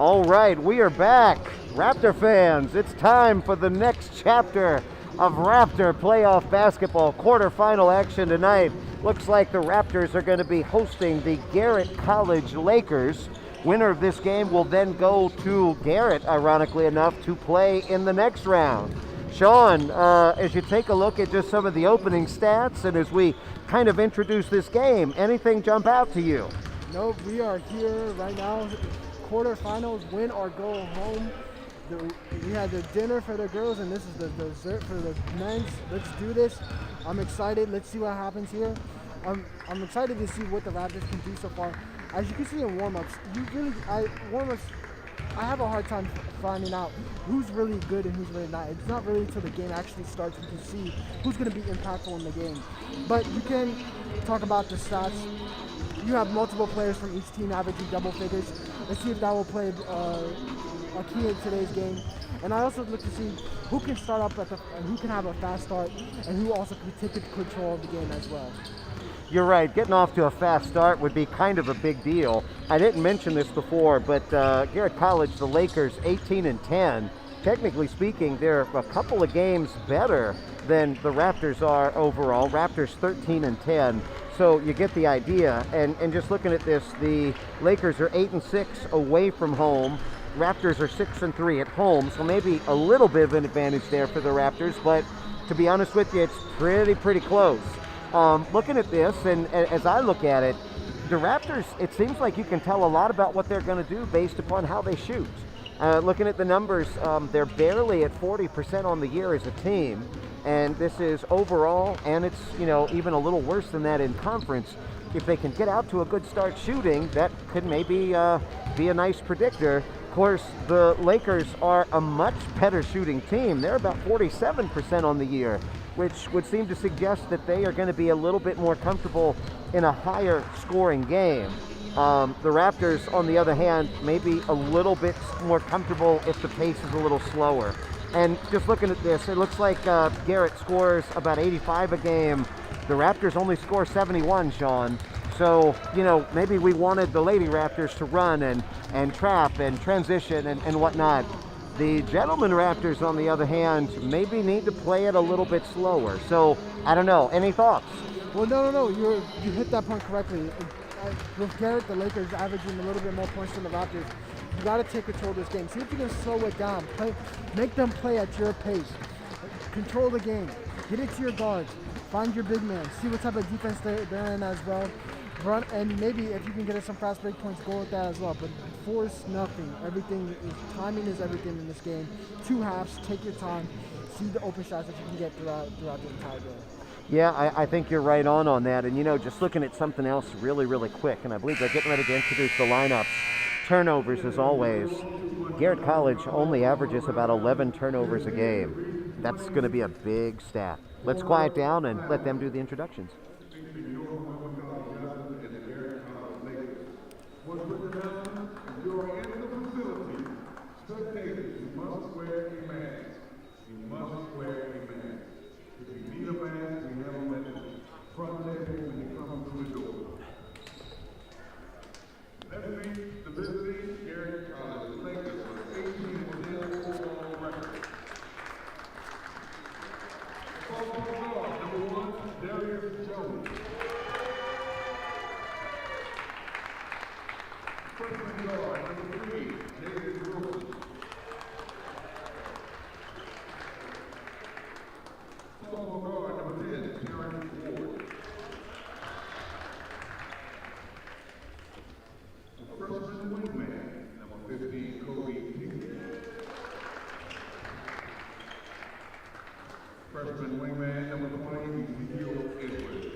All right, we are back. Raptor fans, it's time for the next chapter of Raptor playoff basketball. Quarterfinal action tonight. Looks like the Raptors are going to be hosting the Garrett College Lakers. Winner of this game will then go to Garrett, ironically enough, to play in the next round. Sean, as you take a look at just some of the opening stats and as we kind of introduce this game, anything jump out to you? Nope, we are here right now. Quarterfinals, win or go home. We had the dinner for the girls, and this is the dessert for the men's. Let's do this. I'm excited. Let's see what happens here. I'm excited to see what the Raptors can do so far. As you can see in warm-ups, I have a hard time finding out who's really good and who's really not. It's not really until the game actually starts we can see who's going to be impactful in the game. But you can talk about the stats. You have multiple players from each team averaging double figures. Let's see if that will play a key in today's game. And I also look to see who can start up and who can have a fast start, and who also can take control of the game as well. You're right, getting off to a fast start would be kind of a big deal. I didn't mention this before, but Garrett College, the Lakers 18-10. Technically speaking, they're a couple of games better than the Raptors are overall. Raptors 13-10. So you get the idea, and just looking at this, the Lakers are 8-6 away from home. Raptors are 6-3 at home, so maybe a little bit of an advantage there for the Raptors, but to be honest with you, it's pretty close. Looking at this, and as I look at it, the Raptors, it seems like you can tell a lot about what they're going to do based upon how they shoot. Looking at the numbers, they're barely at 40% on the year as a team. And this is overall, and it's, even a little worse than that in conference. If they can get out to a good start shooting, that could maybe be a nice predictor. Of course, the Lakers are a much better shooting team. They're about 47% on the year, which would seem to suggest that they are going to be a little bit more comfortable in a higher scoring game. The Raptors, on the other hand, maybe a little bit more comfortable if the pace is a little slower. And just looking at this, it looks like Garrett scores about 85 a game. The Raptors only score 71, Sean. So, maybe we wanted the Lady Raptors to run and trap and transition and whatnot. The Gentlemen Raptors, on the other hand, maybe need to play it a little bit slower. So, I don't know. Any thoughts? Well, no. You hit that point correctly. With Garrett, the Lakers averaging a little bit more points than the Raptors. You got to take control of this game. See if you can slow it down. Make them play at your pace. Control the game. Get it to your guards. Find your big man. See what type of defense they're in as well. Run, and maybe if you can get us some fast break points, go with that as well. But force nothing. Timing is everything in this game. 2 halves. Take your time. See the open shots that you can get throughout the entire game. Yeah, I think you're right on that. And, just looking at something else really quick, and I believe they're getting ready to introduce the lineups. Turnovers, as always. Garrett College only averages about 11 turnovers a game. That's going to be a big stat. Let's quiet down and let them do the introductions. Freshman wingman number 20, Edwards.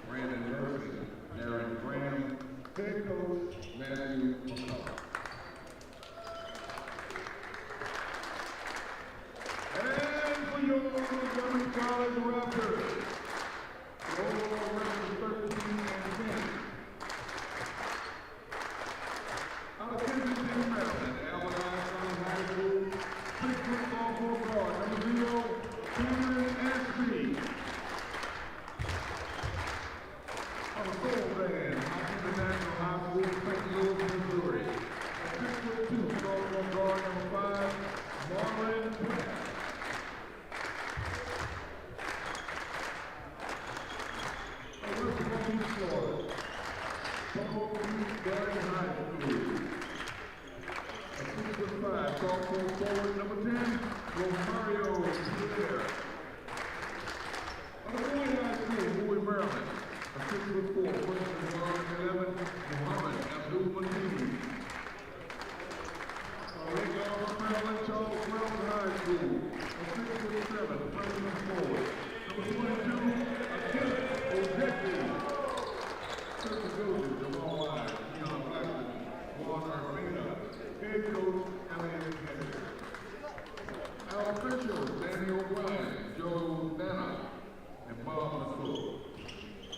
Brandon Murphy, Darren Graham, head coach Matthew McCullough. And for your Garrett College Raptors, the overall record 13-10. Out of Kensington, Maryland, Allen High School, 6-foot sophomore guard, number 0, Cameron Ashby. Out of Soul Band, International High School,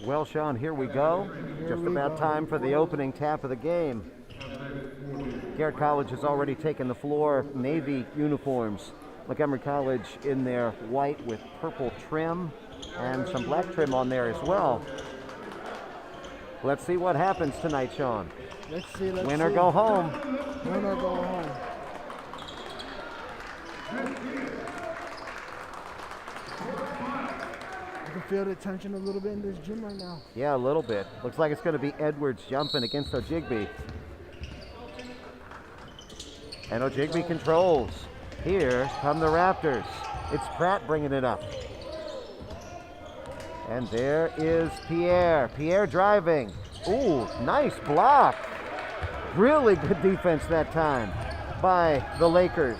Well, Sean, here we go. Just about time for the opening tap of the game. Garrett College has already taken the floor. Navy uniforms. Montgomery College in their white with purple trim and some black trim on there as well. Let's see what happens tonight, Sean. Let's see. Win or go home. Win or go home. You can feel the tension a little bit in this gym right now. Yeah, a little bit. Looks like it's going to be Edwards jumping against Ojigbe. And Ojigbe controls. Here come the Raptors. It's Pratt bringing it up. And there is Pierre. Pierre driving. Ooh, nice block. Really good defense that time by the Lakers.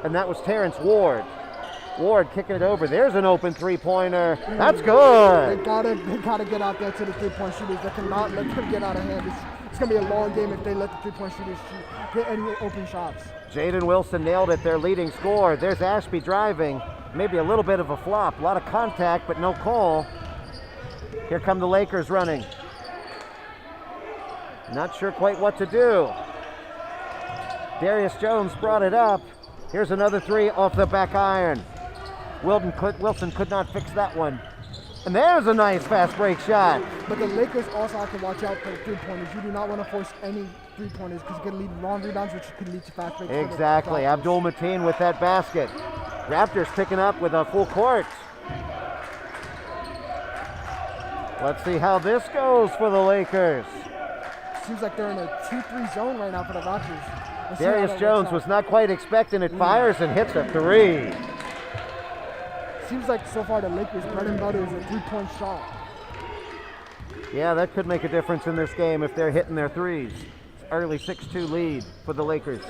And that was Terrence Ward. Ward kicking it over. There's an open three-pointer. That's good. They gotta get out there to the three-point shooters. They cannot let them get out of hand. It's gonna be a long game if they let the three-point shooters get any open shots. Jaden Wilson nailed it, their leading scorer. There's Ashby driving. Maybe a little bit of a flop. A lot of contact, but no call. Here come the Lakers running. Not sure quite what to do. Darius Jones brought it up. Here's another three off the back iron. Wilson could not fix that one. And there's a nice fast break shot. But the Lakers also have to watch out for the three-pointers. You do not want to force any three-pointers because it can lead to long rebounds, which could lead to fast breaks. Exactly. Abdul Mateen with that basket. Raptors picking up with a full court. Let's see how this goes for the Lakers. Seems like they're in a 2-3 zone right now for the Raptors. Darius Jones was not quite expecting it. Fires and hits a three. Seems like so far the Lakers' bread and butter is a three-point shot. Yeah, that could make a difference in this game if they're hitting their threes. Early 6-2 lead for the Lakers.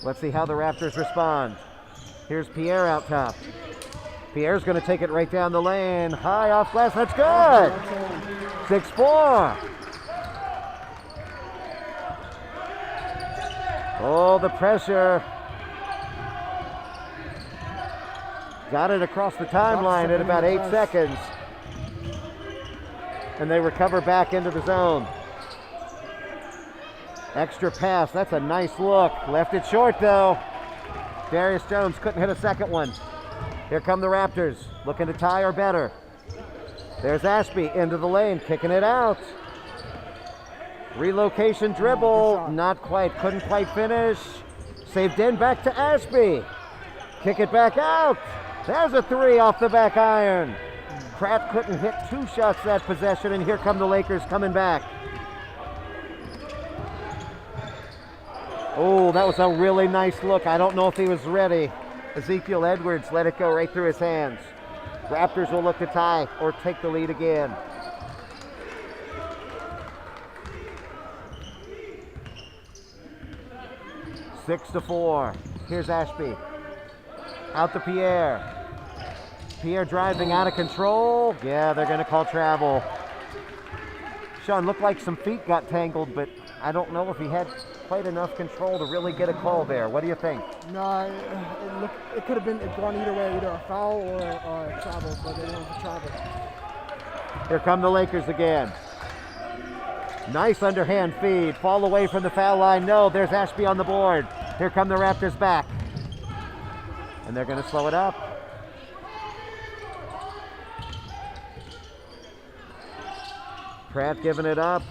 Let's see how the Raptors respond. Here's Pierre out top. Pierre's going to take it right down the lane. High off glass. That's good. 6-4. Oh, the pressure. Got it across the timeline at about 8 seconds. And they recover back into the zone. Extra pass. That's a nice look. Left it short, though. Darius Jones couldn't hit a second one. Here come the Raptors, looking to tie or better. There's Ashby into the lane, kicking it out. Relocation dribble, not quite, couldn't quite finish. Saved in, back to Ashby. Kick it back out. There's a three off the back iron. Pratt couldn't hit 2 shots that possession, and here come the Lakers coming back. Oh, that was a really nice look. I don't know if he was ready. Ezekiel Edwards let it go right through his hands. Raptors will look to tie or take the lead again. Six to 4. Here's Ashby. Out to Pierre. Pierre driving out of control. Yeah, they're going to call travel. Sean, looked like some feet got tangled, but I don't know if he had quite enough control to really get a call there. What do you think? No, it could have been gone either way, either a foul or a travel, but they went for travel. Here come the Lakers again. Nice underhand feed. Fall away from the foul line. No, there's Ashby on the board. Here come the Raptors back. And they're going to slow it up. Pratt giving it up.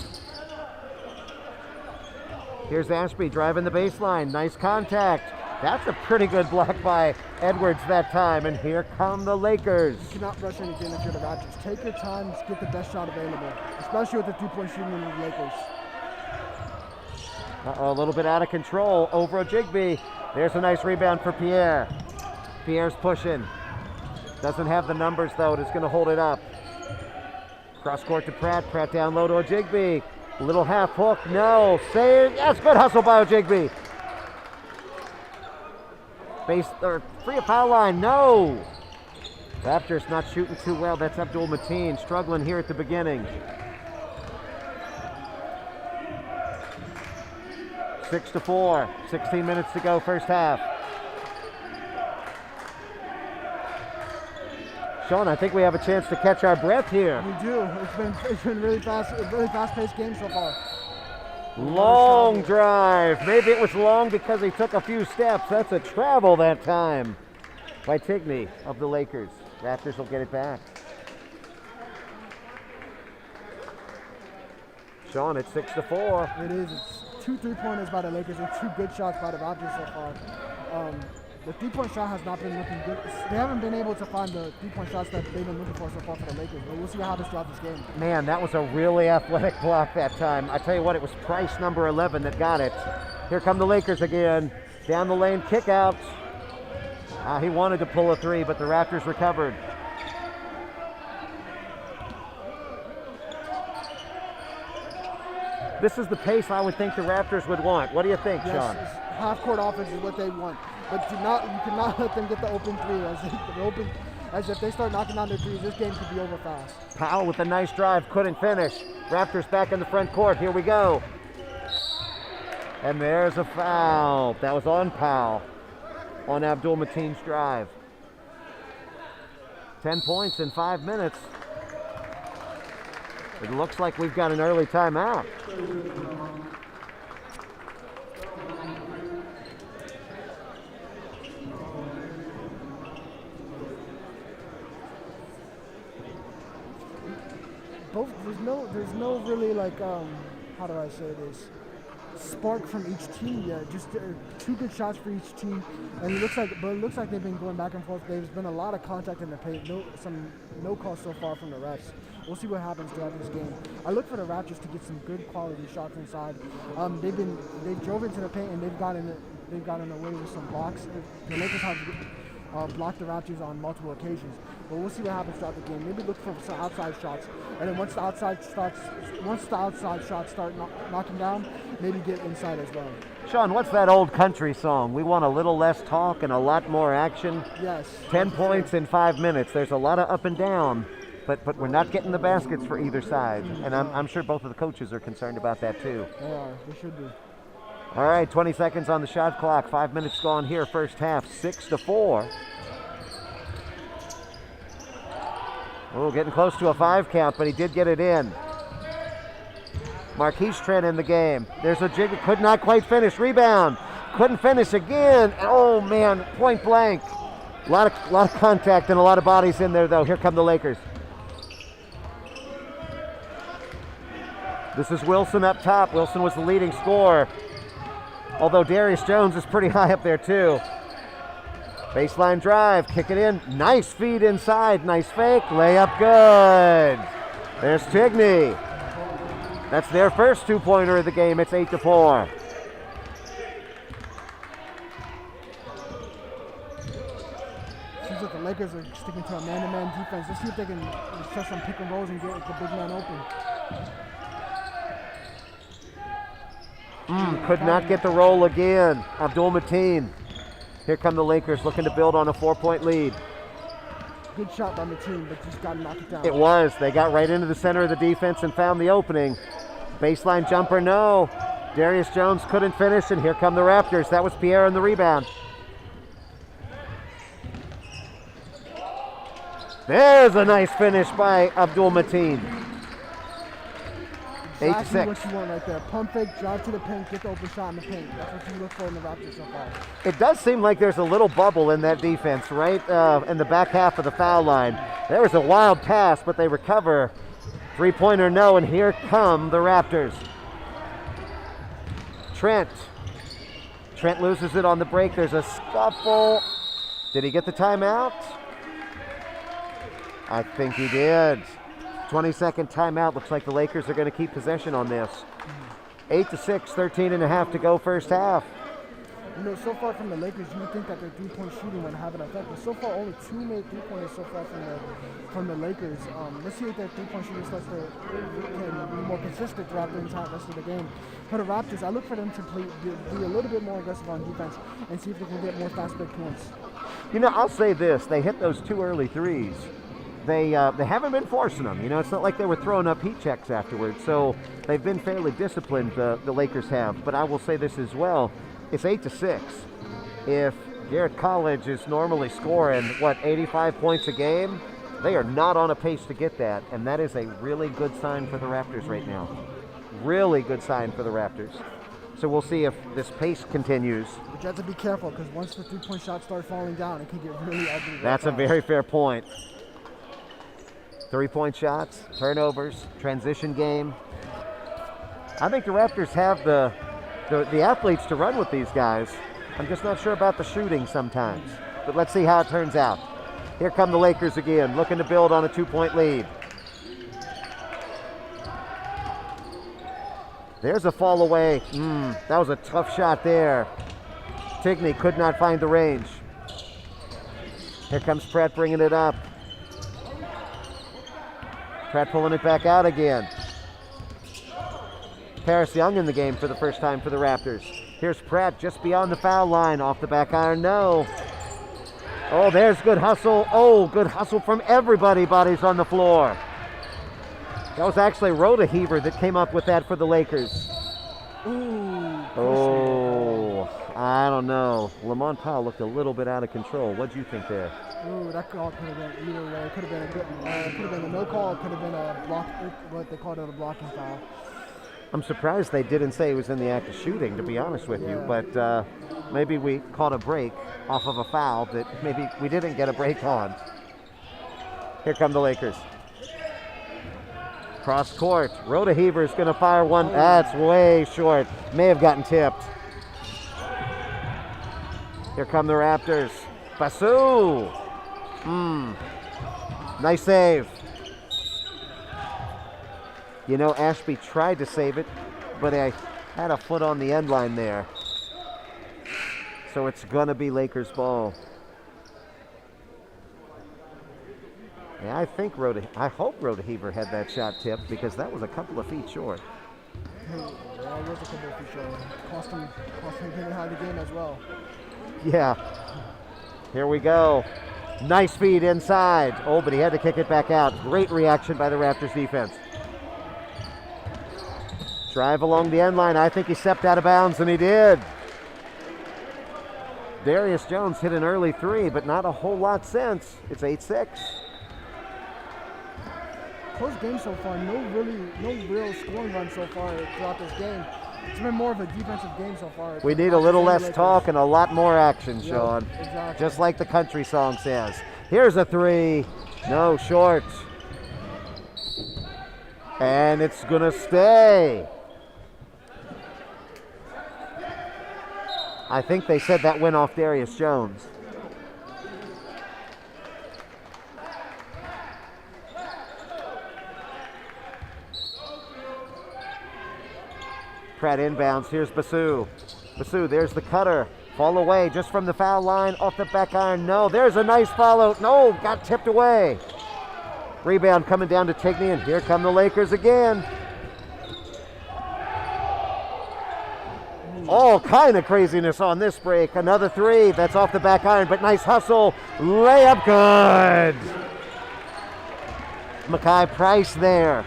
Here's Ashby driving the baseline. Nice contact. That's a pretty good block by Edwards that time. And here come the Lakers. You cannot rush anything if you're the Raptors. Take your time, just get the best shot available, especially with the three-point shooting in the Lakers. A little bit out of control over Ojigbe. There's a nice rebound for Pierre. Pierre's pushing. Doesn't have the numbers though. Just going to hold it up. Cross court to Pratt. Pratt down low to Ojigbe. Little half hook. No. Save. Yes, good hustle by Ojigbe. Base or free of foul line. No. Raptors not shooting too well. That's Abdul Mateen struggling here at the beginning. 6-4. 16 minutes to go, first half. Sean, I think we have a chance to catch our breath here. We do. It's been really fast-paced game so far. Long drive. Maybe it was long because he took a few steps. That's a travel that time by Tigney of the Lakers. Raptors will get it back. Sean, it's 6-4. It is. It's 2 3-pointers by the Lakers and 2 good shots by the Raptors so far. The three-point shot has not been looking good. They haven't been able to find the three-point shots that they've been looking for so far for the Lakers, but we'll see what happens throughout this game. Man, that was a really athletic block that time. I tell you what, it was Price, number 11, that got it. Here come the Lakers again. Down the lane, kick out. He wanted to pull a three, but the Raptors recovered. This is the pace I would think the Raptors would want. What do you think, Sean? Yes, half-court offense is what they want. But you cannot let them get the open three. As if they start knocking down their threes, this game could be over fast. Powell with a nice drive, couldn't finish. Raptors back in the front court. Here we go. And there's a foul. That was on Powell on Abdul Mateen's drive. 10 points in 5 minutes. It looks like we've got an early timeout. There's no really like how do I say this, spark from each team yet. Just 2 good shots for each team, and it looks like they've been going back and forth. There's been a lot of contact in the paint. No calls so far from the refs. We'll see what happens throughout this game. I look for the Raptors to get some good quality shots inside. They drove into the paint and they've gotten away with some blocks. The Lakers have blocked the Raptors on multiple occasions. But we'll see what happens throughout the game. Maybe look for some outside shots, and then once the outside shots start knocking down, maybe get inside as well. Sean, what's that old country song? We want a little less talk and a lot more action. Yes. 10 points in 5 minutes. There's a lot of up and down, but we're not getting the baskets for either side, and I'm sure both of the coaches are concerned about that too. They are. They should be. All right, 20 seconds on the shot clock. 5 minutes gone here, first half, 6-4. Oh, getting close to a 5 count, but he did get it in. Marquise Trent in the game. There's a jig, could not quite finish. Rebound, couldn't finish again. Oh man, point blank. A lot of contact and a lot of bodies in there though. Here come the Lakers. This is Wilson up top. Wilson was the leading scorer, although Darius Jones is pretty high up there too. Baseline drive, kick it in. Nice feed inside, nice fake, layup good. There's Tigney. That's their first 2-pointer of the game. It's 8-4. Seems like the Lakers are sticking to a man-to-man defense. Let's see if they can set some pick and rolls and get the big man open. Could not get the roll again. Abdul Mateen. Here come the Lakers looking to build on a 4-point lead. Good shot by Mateen, but just got to knock it down. It was. They got right into the center of the defense and found the opening. Baseline jumper, no. Darius Jones couldn't finish, and here come the Raptors. That was Pierre on the rebound. There's a nice finish by Abdul Mateen. Exactly 8-6. what you want right there. Pump fake, drive to the paint, get the open shot in the paint. That's what you look for in the Raptors so far. It does seem like there's a little bubble in that defense, right in the back half of the foul line. There was a wild pass, but they recover. 3-pointer no, and here come the Raptors. Trent. Trent loses it on the break. There's a scuffle. Did he get the timeout? I think he did. 20-second timeout. Looks like the Lakers are going to keep possession on this. 8-6, 13.5 to go first half. You know, so far from the Lakers, you would think that their three-point shooting would have an effect, but so far only 2 made three-pointers so far from the Lakers. Let's see if their three-point shooting starts to can be more consistent throughout the entire rest of the game. For the Raptors, I look for them to be a little bit more aggressive on defense and see if they can get more fast break points. You know, I'll say this: they hit those 2 early threes. They haven't been forcing them. You know, it's not like they were throwing up heat checks afterwards. So they've been fairly disciplined. The Lakers have. But I will say this as well. It's 8-6. If Garrett College is normally scoring, 85 points a game, they are not on a pace to get that, and that is a really good sign for the Raptors right now. Really good sign for the Raptors. So we'll see if this pace continues. But you have to be careful, because once the three-point shots start falling down, it can get really ugly. That's a very fair point. 3-point shots, turnovers, transition game. I think the Raptors have the athletes to run with these guys. I'm just not sure about the shooting sometimes. But let's see how it turns out. Here come the Lakers again, looking to build on a 2-point lead. There's a fall away. That was a tough shot there. Tigney could not find the range. Here comes Pratt bringing it up. Pratt pulling it back out again. Paris Young in the game for the first time for the Raptors. Here's Pratt just beyond the foul line. Off the back iron, no. Oh, there's good hustle. Oh, good hustle from everybody. Bodies on the floor. That was actually Rodeheaver that came up with that for the Lakers. Ooh. Oh, I don't know. Lamont Powell looked a little bit out of control. What'd you think there? Ooh, that call could have been either way. It could have been a good, could have been a no call. It could have been a block. What they called it, a blocking foul. I'm surprised they didn't say he was in the act of shooting, to be honest with you. But maybe we caught a break off of a foul that maybe we didn't get a break on. Here come the Lakers. Cross court. Rodeheaver is going to fire one. That's way short. May have gotten tipped. Here come the Raptors. Basu. Nice save. You know, Ashby tried to save it, but I had a foot on the end line there. So it's going to be Lakers ball. Yeah, I hope Rodeheaver had that shot tipped, because that was a couple of feet short. Yeah, it was a couple of feet short. Cost him getting out of the game as well. Yeah. Here we go. Nice feed inside. Oh, but he had to kick it back out. Great reaction by the Raptors defense. Drive along the end line. I think he stepped out of bounds, and he did. Darius Jones hit an early 3, but not a whole lot since. It's 8-6. Close game so far. No real scoring run so far throughout this game. It's been more of a defensive game so far. We need a little less talk and a lot more action, Sean. Exactly. Just like the country song says. Here's a 3. No, short. And it's going to stay. I think they said that went off Darius Jones. Pratt inbounds. Here's Basu. Basu, there's the cutter. Fall away just from the foul line. Off the back iron. No, there's a nice follow. No, got tipped away. Rebound coming down to Tigney, and here come the Lakers again. All kind of craziness on this break. Another 3. That's off the back iron, but nice hustle. Layup good. Makai Price there.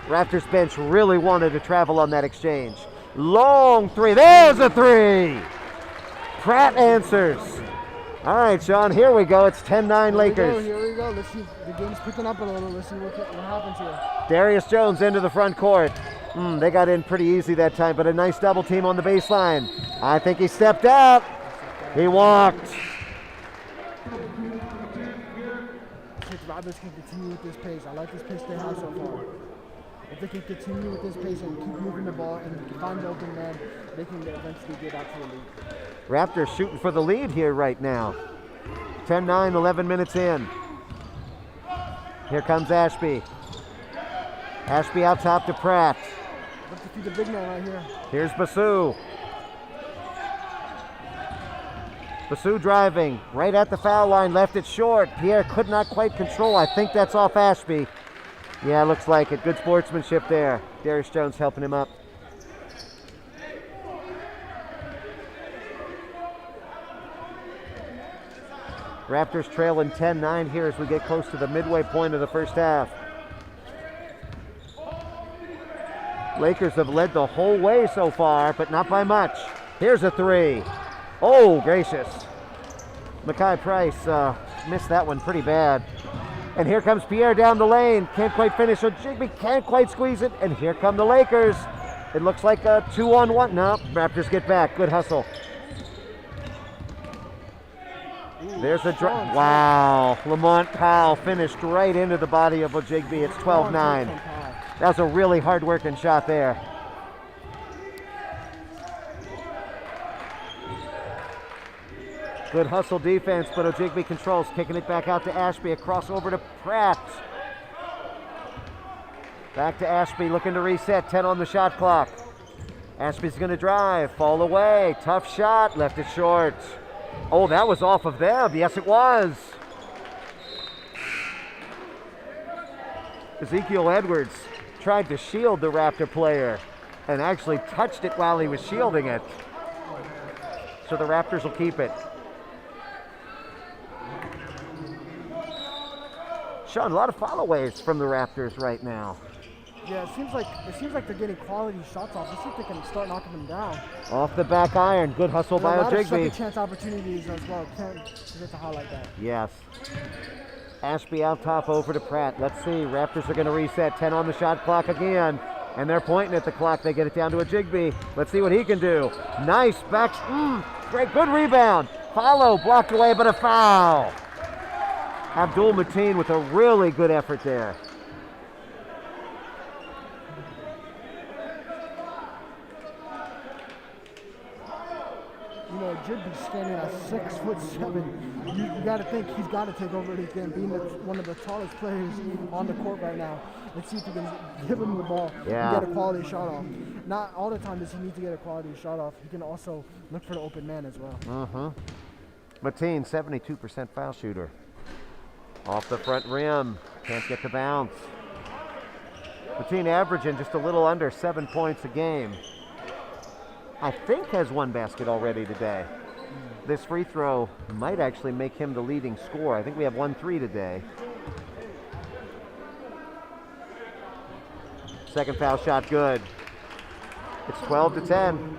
Raptors bench really wanted to travel on that exchange. Long 3. There's a 3. Pratt answers. All right, Sean, here we go. It's 10-9 Lakers. Here we go. Let's see. The game's picking up a little. Let's see what happens here. Darius Jones into the front court. They got in pretty easy that time, but a nice double team on the baseline. I think he stepped out. He walked. Raptors can continue with this pace. I like this pace they have so far. If they can continue with this pace and keep moving the ball and find the open man, they can eventually get out to the lead. Raptors shooting for the lead here right now. 10-9, 11 minutes in. Here comes Ashby. Ashby out top to Pratt. Let's see the big man right here. Here's Basu. Basu driving right at the foul line, left it short. Pierre could not quite control. I think that's off Ashby. Yeah, looks like it. Good sportsmanship there. Darius Jones helping him up. Raptors trailing 10-9 here as we get close to the midway point of the first half. Lakers have led the whole way so far, but not by much. Here's a three. Oh, gracious. Makai Price missed that one pretty bad. And here comes Pierre down the lane. Can't quite finish. So Jigby can't quite squeeze it. And here come the Lakers. It looks like a 2-on-1. No, Raptors get back. Good hustle. There's a drive. Wow. Lamont Powell finished right into the body of Ojigby. It's 12-9. That was a really hard-working shot there. Good hustle defense, but Ojigby controls, kicking it back out to Ashby. A crossover to Pratt. Back to Ashby, looking to reset. 10 on the shot clock. Ashby's going to drive, fall away. Tough shot, left it short. Oh, that was off of them. Yes, it was. Ezekiel Edwards tried to shield the Raptor player and actually touched it while he was shielding it. So the Raptors will keep it. Sean, a lot of followaways from the Raptors right now. Yeah, it seems like they're getting quality shots off. Let's see if they can start knocking them down. Off the back iron, good hustle by a lot of Ojigby. second chance opportunities as well. Can't forget to highlight that. Yes. Ashby out top over to Pratt. Let's see, Raptors are going to reset. 10 on the shot clock again. And they're pointing at the clock. They get it down to Ojigby. Let's see what he can do. Nice back. Great, good rebound. Follow, blocked away, but a foul. Abdul Mateen with a really good effort there. You know, Jigby's standing at 6'7". You got to think he's got to take over this game, being one of the tallest players on the court right now. Let's see if he can give him the ball and get a quality shot off. Not all the time does he need to get a quality shot off. He can also look for the open man as well. Mateen, 72% foul shooter. Off the front rim, can't get the bounce. Mateen averaging just a little under 7 points a game. I think has one basket already today. This free throw might actually make him the leading scorer. I think we have 1-3 today. Second foul shot good. It's 12-10.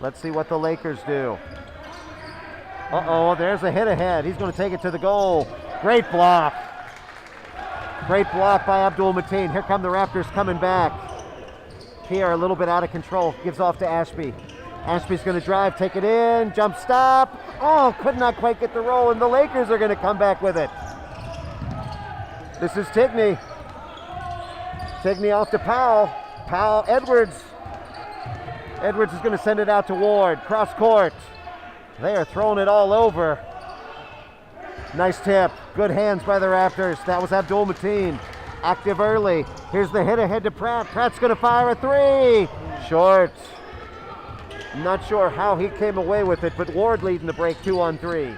Let's see what the Lakers do. Uh-oh, there's a hit ahead. He's going to take it to the goal. Great block. Great block by Abdul Mateen. Here come the Raptors coming back. Pierre a little bit out of control. Gives off to Ashby. Ashby's going to drive, take it in, jump stop. Oh, could not quite get the roll, and the Lakers are going to come back with it. This is Tigney. Tigney off to Powell. Powell, Edwards. Edwards is going to send it out to Ward. Cross court. They are throwing it all over. Nice tip. Good hands by the Raptors. That was Abdul Mateen. Active early. Here's the hit ahead to Pratt. Pratt's going to fire a three. Short. Not sure how he came away with it, but Ward leading the break 2-on-3.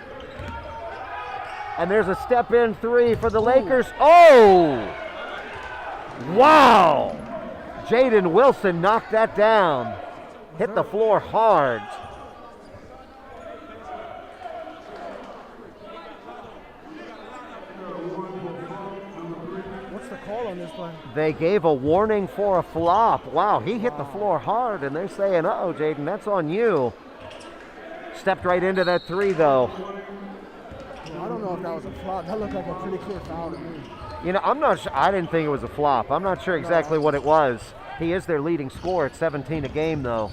And there's a step in three for the Lakers. Oh! Wow! Jaden Wilson knocked that down. Hit the floor hard. What's the call on this play? They gave a warning for a flop. Wow, he hit the floor hard, and they're saying, uh-oh, Jaden, that's on you. Stepped right into that three, though. I don't know if that was a flop. That looked like a pretty clear foul to me. You know, I'm not sure. I didn't think it was a flop. I'm not sure exactly what it was. He is their leading scorer at 17 a game, though.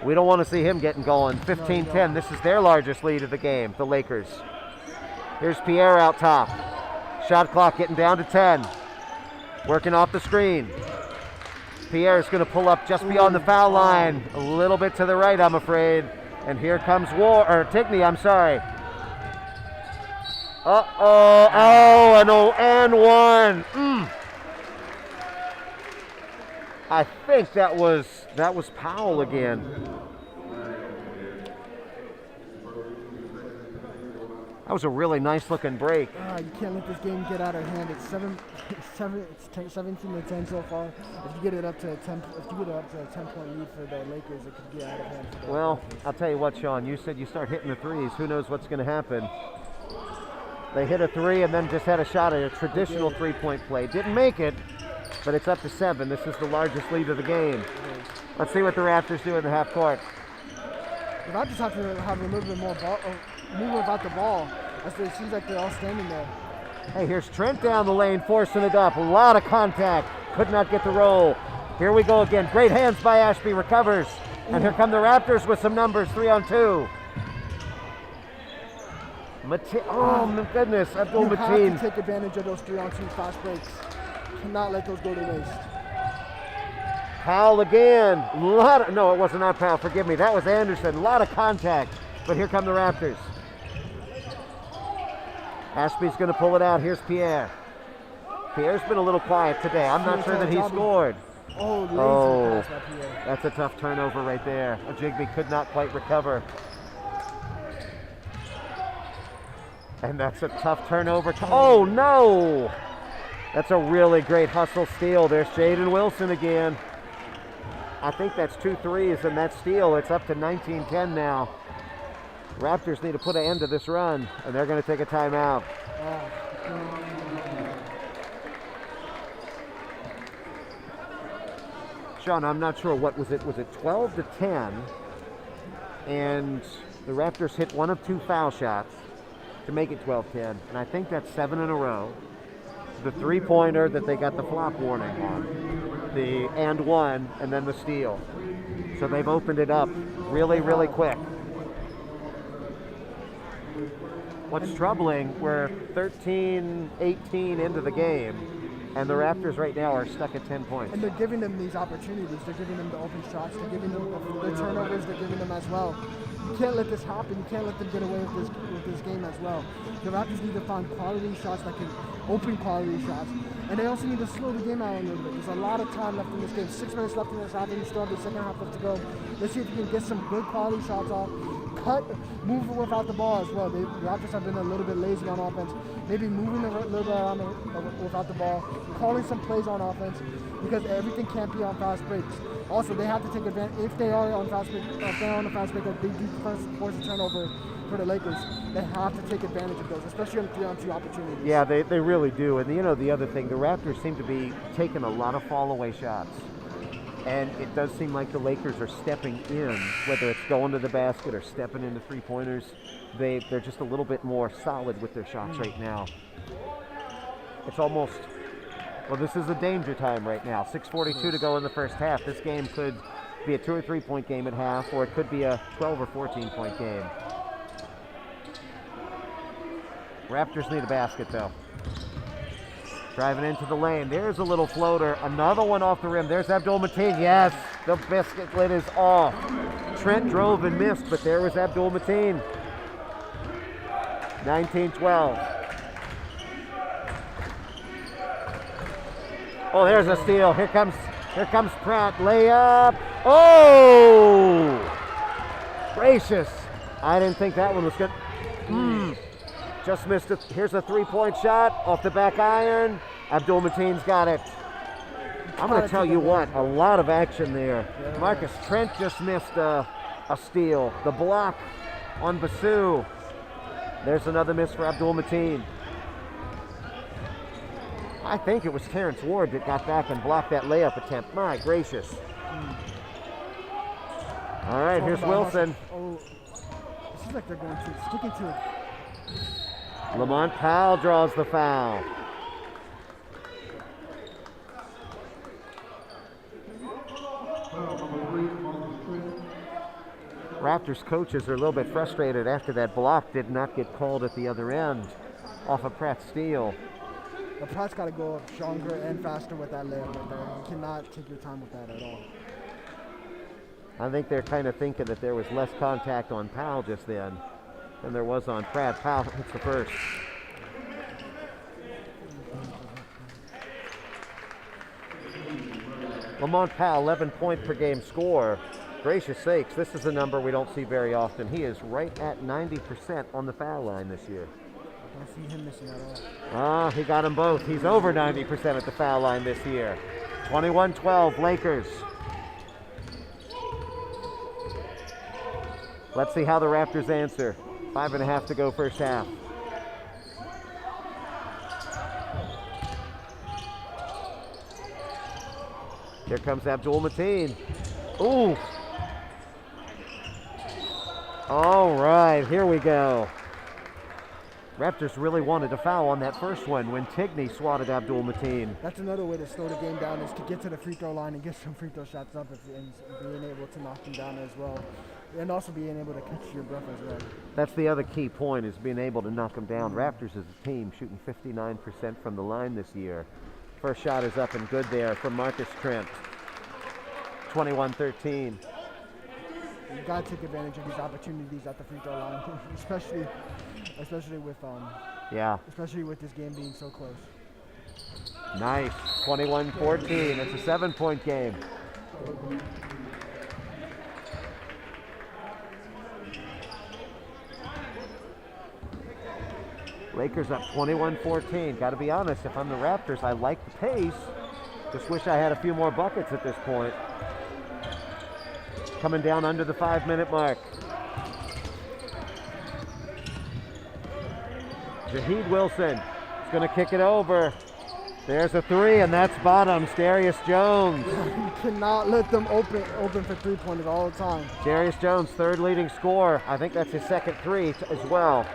We don't want to see him getting going. 15-10, this is their largest lead of the game, the Lakers. Here's Pierre out top. Shot clock getting down to 10. Working off the screen. Pierre's going to pull up just beyond the foul line. A little bit to the right, I'm afraid. And here comes Tigney, I'm sorry. Uh-oh, and one. I think that was Powell again. That was a really nice looking break. You can't let this game get out of hand. It's 17-10 so far. If you get it up to a 10-point lead for the Lakers, it could get out of hand. Well, I'll tell you what, Sean. You said you start hitting the threes. Who knows what's going to happen? They hit a three and then just had a shot at a traditional three-point play. Didn't make it, but it's up to 7. This is the largest lead of the game. Let's see what the Raptors do in the half court. The Raptors have to have a little bit more movement about the ball. It seems like they're all standing there. Hey, here's Trent down the lane, forcing it up. A lot of contact. Could not get the roll. Here we go again. Great hands by Ashby. Recovers. And here come the Raptors with some numbers. 3-on-2. Oh, my goodness. Abdul Mateen. You have to take advantage of those 3-on-2 fast breaks. Cannot let those go to waste. Powell again. No, it wasn't not Powell. Forgive me. That was Anderson. A lot of contact. But here come the Raptors. Ashby's going to pull it out. Here's Pierre. Pierre's been a little quiet today. I'm not sure that he scored. Pass by Pierre. That's a tough turnover right there. Ojigbe could not quite recover. And that's a tough turnover. Oh, no! That's a really great hustle steal. There's Jaden Wilson again. I think that's 2 threes and that steal. It's up to 19-10 now. Raptors need to put an end to this run, and they're going to take a timeout. Sean, I'm not sure. What was it? Was it 12-10? And the Raptors hit 1 of 2 foul shots to make it 12-10. And I think that's 7 in a row. The three-pointer that they got the flop warning on. The and one, and then the steal. So they've opened it up really, really quick. What's troubling, we're 13-18 into the game, and the Raptors right now are stuck at 10 points. And they're giving them these opportunities. They're giving them the open shots. They're giving them the turnovers. They're giving them as well. You can't let this happen. You can't let them get away with this game as well. The Raptors need to find quality shots that can open quality shots. And they also need to slow the game out a little bit. There's a lot of time left in this game. 6 minutes left in this half, and you still have the second half left to go. Let's see if you can get some good quality shots off. Move without the ball as well. The Raptors have been a little bit lazy on offense. Maybe moving a little bit around without the ball, calling some plays on offense, because everything can't be on fast breaks. Also, they have to take advantage. If they are on fast break, if they're on a fast break, they do force a turnover for the Lakers. They have to take advantage of those, especially on 3-on-2 opportunities. Yeah, they really do. And the other thing, the Raptors seem to be taking a lot of fall away shots. And it does seem like the Lakers are stepping in, whether it's going to the basket or stepping into three-pointers. They're just a little bit more solid with their shots right now. It's almost, this is a danger time right now. 6:42 to go in the first half. This game could be a 2 or 3 point game at half, or it could be a 12 or 14 point game. Raptors need a basket though. Driving into the lane. There's a little floater. Another one off the rim. There's Abdul Mateen. Yes, the basket lid is off. Trent drove and missed, but there was Abdul Mateen. 19-12. Oh, there's a steal. Here comes Pratt. Layup. Oh! Gracious. I didn't think that one was good. Just missed it. Here's a 3-point shot off the back iron. Abdul Mateen's got it. I'm going to tell you what, a lot of action there. Yeah. Marcus Trent just missed a steal. The block on Basu. There's another miss for Abdul Mateen. I think it was Terrence Ward that got back and blocked that layup attempt. My gracious. All right, here's Wilson. Oh, it seems like they're going to sticking to it. Lamont Powell draws the foul. Raptors coaches are a little bit frustrated after that block did not get called at the other end off of Pratt's steal. But Pratt's got to go stronger and faster with that layup right there. You cannot take your time with that at all. I think they're kind of thinking that there was less contact on Powell just then than there was on Pratt. Powell hits the first. Lamont Powell, 11-point per game score. Gracious sakes, this is a number we don't see very often. He is right at 90% on the foul line this year. I don't see him missing at all. Ah, he got them both. He's over 90% at the foul line this year. 21-12, Lakers. Let's see how the Raptors answer. 5.5 to go first half. Here comes Abdul Mateen. Ooh. All right, here we go. Raptors really wanted to foul on that first one when Tigney swatted Abdul Mateen. That's another way to slow the game down, is to get to the free throw line and get some free throw shots up and being able to knock them down as well. And also being able to catch your breath as well. That's the other key point, is being able to knock them down. Raptors as a team shooting 59% from the line this year. First shot is up and good there from Marcus Trent. 21-13. You got to take advantage of these opportunities at the free throw line, especially with this game being so close. Nice. 21-14. It's a 7-point game. Lakers up 21-14. Got to be honest, if I'm the Raptors, I like the pace. Just wish I had a few more buckets at this point. Coming down under the 5-minute mark. Jaheed Wilson is going to kick it over. There's a three, and that's bottoms. Darius Jones. You cannot let them open for three-pointers all the time. Darius Jones, third leading scorer. I think that's his second three as well.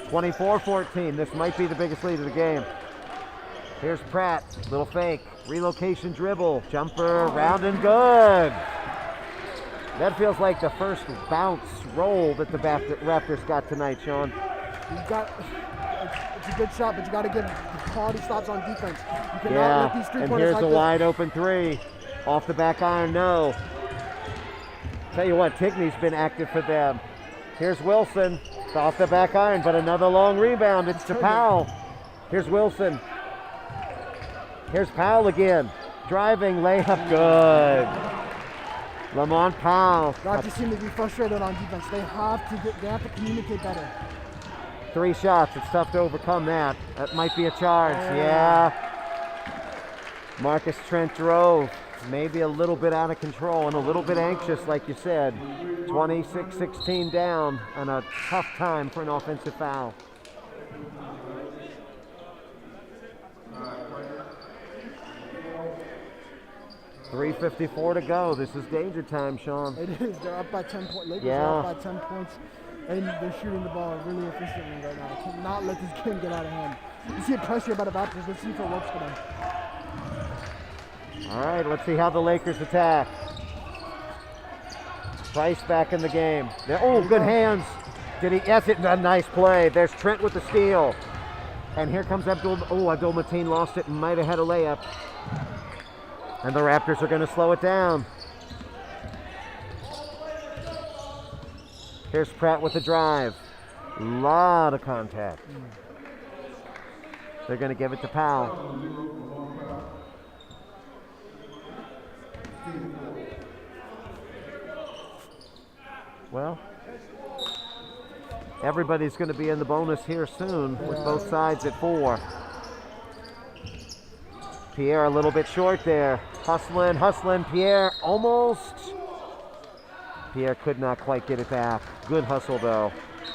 24-14. This might be the biggest lead of the game. Here's Pratt. Little fake. Relocation dribble. Jumper. Round and good. That feels like the first bounce roll that the Raptors got tonight, Sean. It's a good shot, but you got to get quality stops on defense. You cannot let these three-pointers. And here's a wide open three. Off the back iron, no. Tell you what, Tigney's been active for them. Here's Wilson. It's off the back iron, but another long rebound. It's to Powell. Here's Wilson. Here's Powell again. Driving, layup, good. Lamont Powell. Raptors seem to be frustrated on defense. They have to communicate better. 3 shots. It's tough to overcome that. That might be a charge. Yeah. Marcus Trent drove. Maybe a little bit out of control and a little bit anxious, like you said. 26-16 down, and a tough time for an offensive foul. .354 to go. This is danger time, Sean. It is. They're up by 10 points. Lakers are up by 10 points, and they're shooting the ball really efficiently right now. Cannot let this game get out of hand. You see pressure by the Raptors. Let's see if it works for them. All right, let's see how the Lakers attack. Price back in the game. Oh, good hands. Did he? Yes, a nice play. There's Trent with the steal. And here comes Abdul Mateen lost it and might have had a layup. And the Raptors are going to slow it down. Here's Pratt with the drive. Lot of contact. They're going to give it to Powell. Well, everybody's going to be in the bonus here soon with both sides at 4. Pierre a little bit short there. Hustling. Pierre almost. Pierre could not quite get it back. Good hustle though.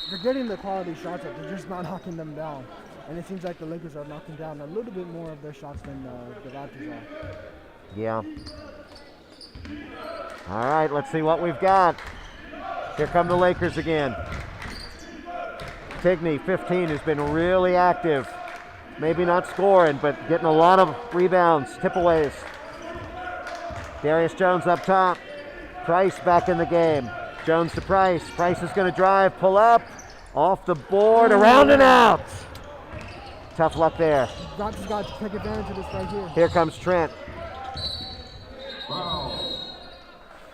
They're getting the quality shots up. They're just not knocking them down. And it seems like the Lakers are knocking down a little bit more of their shots than the Raptors are. Yeah. All right, let's see what we've got. Here come the Lakers again. Tigney, 15, has been really active. Maybe not scoring, but getting a lot of rebounds, tip-aways. Darius Jones up top. Price back in the game. Jones to Price. Price is going to drive, pull up, off the board, around and out. Tough luck there. Raptors got to take advantage of this right here. Here comes Trent.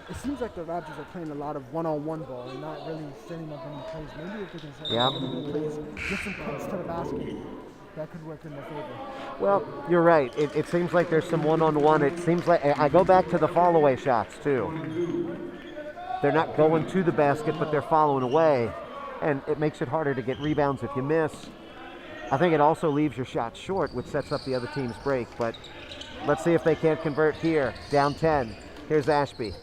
It seems like the Raptors are playing a lot of one-on-one ball and not really setting up any plays. Maybe if they can set up any plays, get some cuts to the basket, that could work in their favor. Well, you're right. It seems like there's some one-on-one. It seems like I go back to the fall-away shots too. They're not going to the basket, but they're following away, and it makes it harder to get rebounds if you miss. I think it also leaves your shot short, which sets up the other team's break. But let's see if they can't convert here. Down 10. Here's Ashby.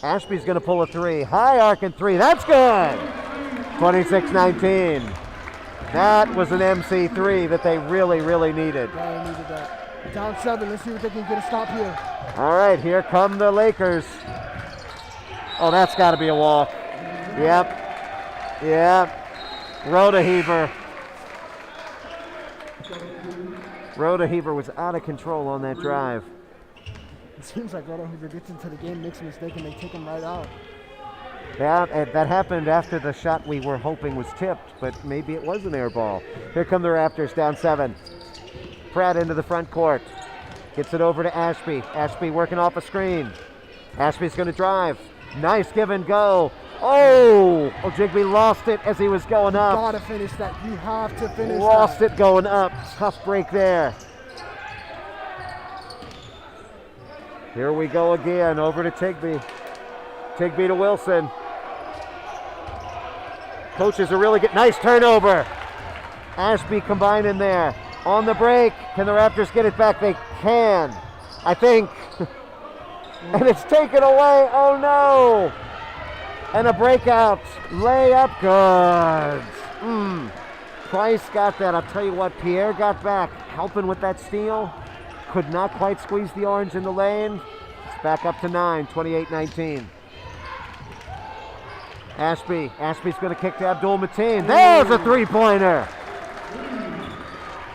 Ashby's going to pull a three. High arcing three. That's good. 26-19. That was an MC3 that they really, really needed. Yeah, they needed that. Down 7. Let's see if they can get a stop here. All right, here come the Lakers. Oh, that's got to be a walk. Yep. Rhoda Heaver. Rhoda Heaver was out of control on that drive. It seems like Roto Hoover gets into the game, makes a mistake, and they take him right out. That happened after the shot we were hoping was tipped, but maybe it was an air ball. Here come the Raptors, down 7. Pratt into the front court. Gets it over to Ashby. Ashby working off a screen. Ashby's going to drive. Nice give and go. Oh, Ojigbe lost it as he was going up. You gotta finish that. You have to finish Lost that. it going up. Tough break there. Here we go again, over to Tigbe. Tigbe to Wilson. Coaches are really getting nice turnover. Ashby combining there. On the break, can the Raptors get it back? They can, I think. And it's taken away, oh no. And a breakout, layup, good. Price got that. I'll tell you what, Pierre got back, helping with that steal. Could not quite squeeze the orange in the lane. It's back up to 9, 28-19. Ashby's going to kick to Abdul Mateen. There's a three-pointer.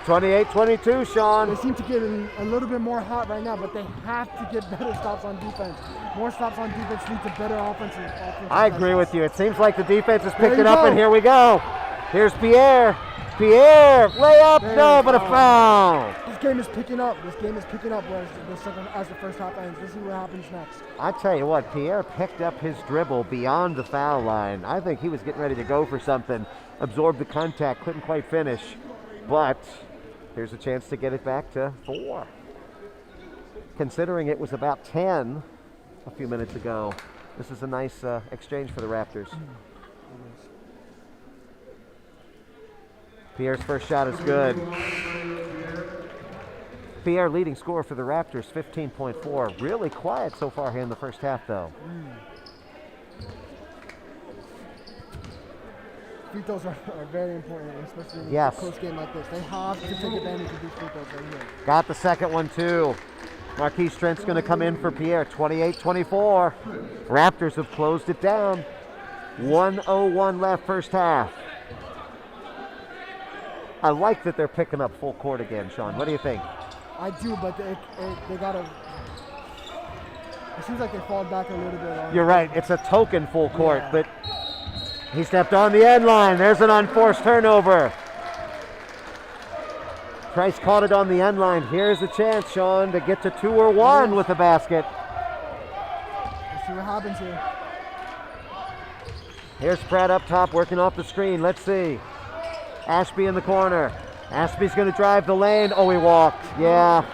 28-22, Sean. They seem to get a little bit more hot right now, but they have to get better stops on defense. More stops on defense lead to better offensive. I agree with you. It seems like the defense is picking up, and here we go. Here's Pierre. Pierre, layup, no, but a foul. This game is picking up. This game is picking up as the first half ends. Let's see what happens next. I tell you what, Pierre picked up his dribble beyond the foul line. I think he was getting ready to go for something. Absorbed the contact, couldn't quite finish. But here's a chance to get it back to 4. Considering it was about 10 a few minutes ago, this is a nice exchange for the Raptors. Pierre's first shot is good. Pierre leading scorer for the Raptors, 15.4. Really quiet so far here in the first half, though. Free throws are very important, especially in a close game like this. They have to take advantage of these free throws right here. Got the second one, too. Marquise Trent's going to come in for Pierre, 28-24. Raptors have closed it down. 1:01 left first half. I like that they're picking up full court again, Sean. What do you think? I do, but they got to... It seems like they fall back a little bit. You're right. It's a token full court, but he stepped on the end line. There's an unforced turnover. Price caught it on the end line. Here's a chance, Sean, to get to 2 or 1 with the basket. Let's see what happens here. Here's Pratt up top working off the screen. Let's see. Ashby in the corner. Ashby's going to drive the lane. Oh, he walked. Yeah.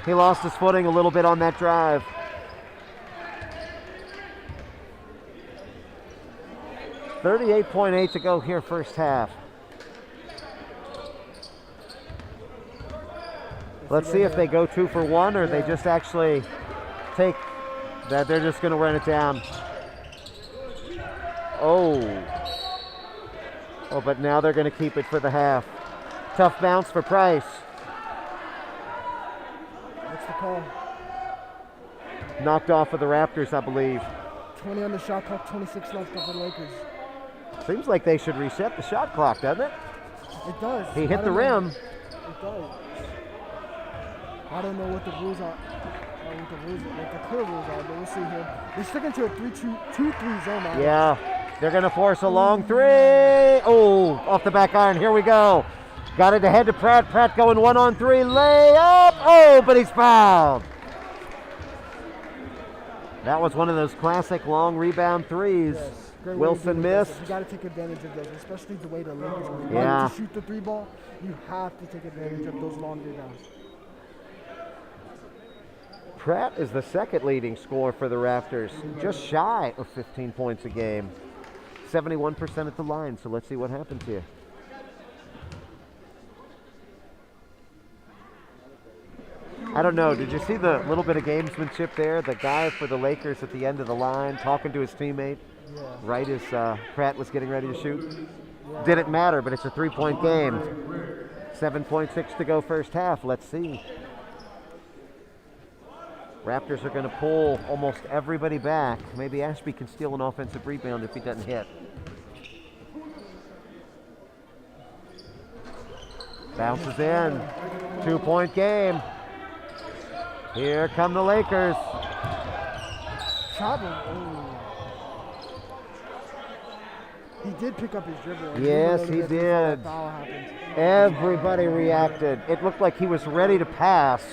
He lost his footing a little bit on that drive. $38.8 to go here first half. Let's see if they go 2 for 1 or they just actually take that. They're just going to run it down. Oh, but now they're going to keep it for the half. Tough bounce for Price. What's the call? Knocked off of the Raptors, I believe. 20 on the shot clock, 26 left for the Lakers. Seems like they should reset the shot clock, doesn't it? It does. He hit the rim. It does. I don't know what the rules are what the rules, like the clear rules are, but we'll see here. They're sticking to a 2-3 zone now. Yeah, they're going to force a long three. Oh, off the back iron. Here we go. Got it ahead to Pratt. Pratt going 1-on-3. Layup. Oh, but he's fouled. That was one of those classic long rebound threes. Yes, great way to Wilson do it. missed. You got to take advantage of those, especially the way the Lakers Yeah. like to shoot the three ball. You have to take advantage of those long rebounds. Pratt is the second leading scorer for the Raptors, just shy of 15 points a game. 71% at the line, so let's see what happens here. I don't know, did you see the little bit of gamesmanship there? The guy for the Lakers at the end of the line talking to his teammate right as Pratt was getting ready to shoot. Didn't matter, but it's a three-point game. 7.6 to go first half, let's see. Raptors are going to pull almost everybody back. Maybe Ashby can steal an offensive rebound if he doesn't hit. Bounces in. 2-point game. Here come the Lakers. He did pick up his dribble. Yes, he did. Foul happened. Everybody reacted. It looked like he was ready to pass.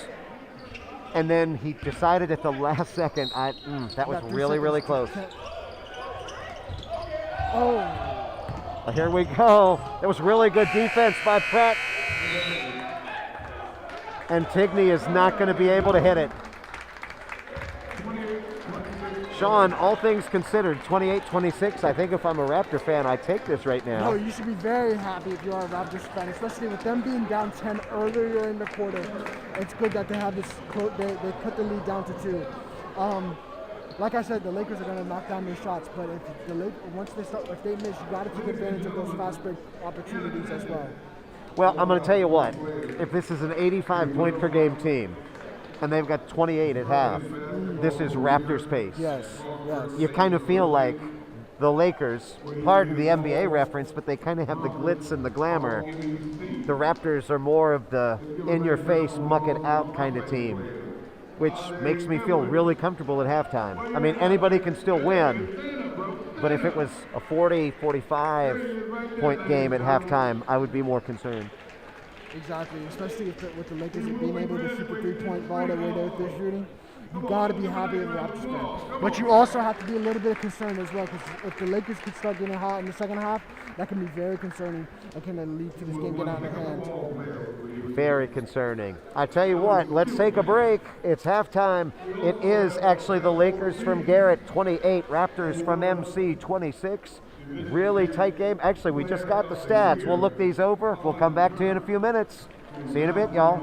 And then he decided at the last second, that was really, really close. Oh. Here we go. That was really good defense by Pratt. And Tigney is not going to be able to hit it. Sean, all things considered, 28-26. I think if I'm a Raptor fan, I take this right now. No, you should be very happy if you are a Raptors fan, especially with them being down 10 earlier in the quarter. It's good that they have this. They cut the lead down to 2. Like I said, the Lakers are going to knock down their shots, but if they miss, you got to take advantage of those fast break opportunities as well. Well, I'm going to tell you what. If this is an 85-point per game team, and they've got 28 at half, this is Raptors pace. Yes, yes. You kind of feel like the Lakers, pardon the NBA reference, but they kind of have the glitz and the glamour. The Raptors are more of the in-your-face, muck-it-out kind of team, which makes me feel really comfortable at halftime. I mean, anybody can still win, but if it was a 40, 45-point game at halftime, I would be more concerned. Exactly, especially with the Lakers being able to shoot the three-point ball the way they're shooting. You got to be happy with the Raptors fan. But you also have to be a little bit concerned as well, because if the Lakers could start getting hot in the second half, that can be very concerning and can lead to this game getting out of hand. Very concerning. I tell you what, let's take a break. It's halftime. It is actually the Lakers from Garrett, 28, Raptors from MC, 26. Really tight game. Actually, we just got the stats. We'll look these over. We'll come back to you in a few minutes. See you in a bit, y'all.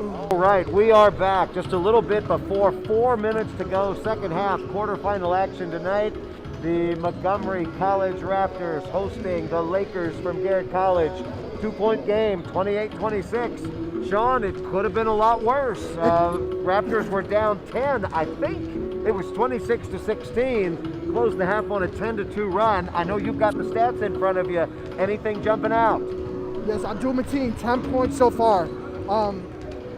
All right, we are back just a little bit before 4 minutes to go. Second half, quarterfinal action tonight. The Montgomery College Raptors hosting the Lakers from Garrett College. 2-point game, 28-26. Sean, it could have been a lot worse. Raptors were down 10. I think it was 26-16. Closed the half on a 10-2 run. I know you've got the stats in front of you. Anything jumping out? Yes, Abdul Mateen, 10 points so far.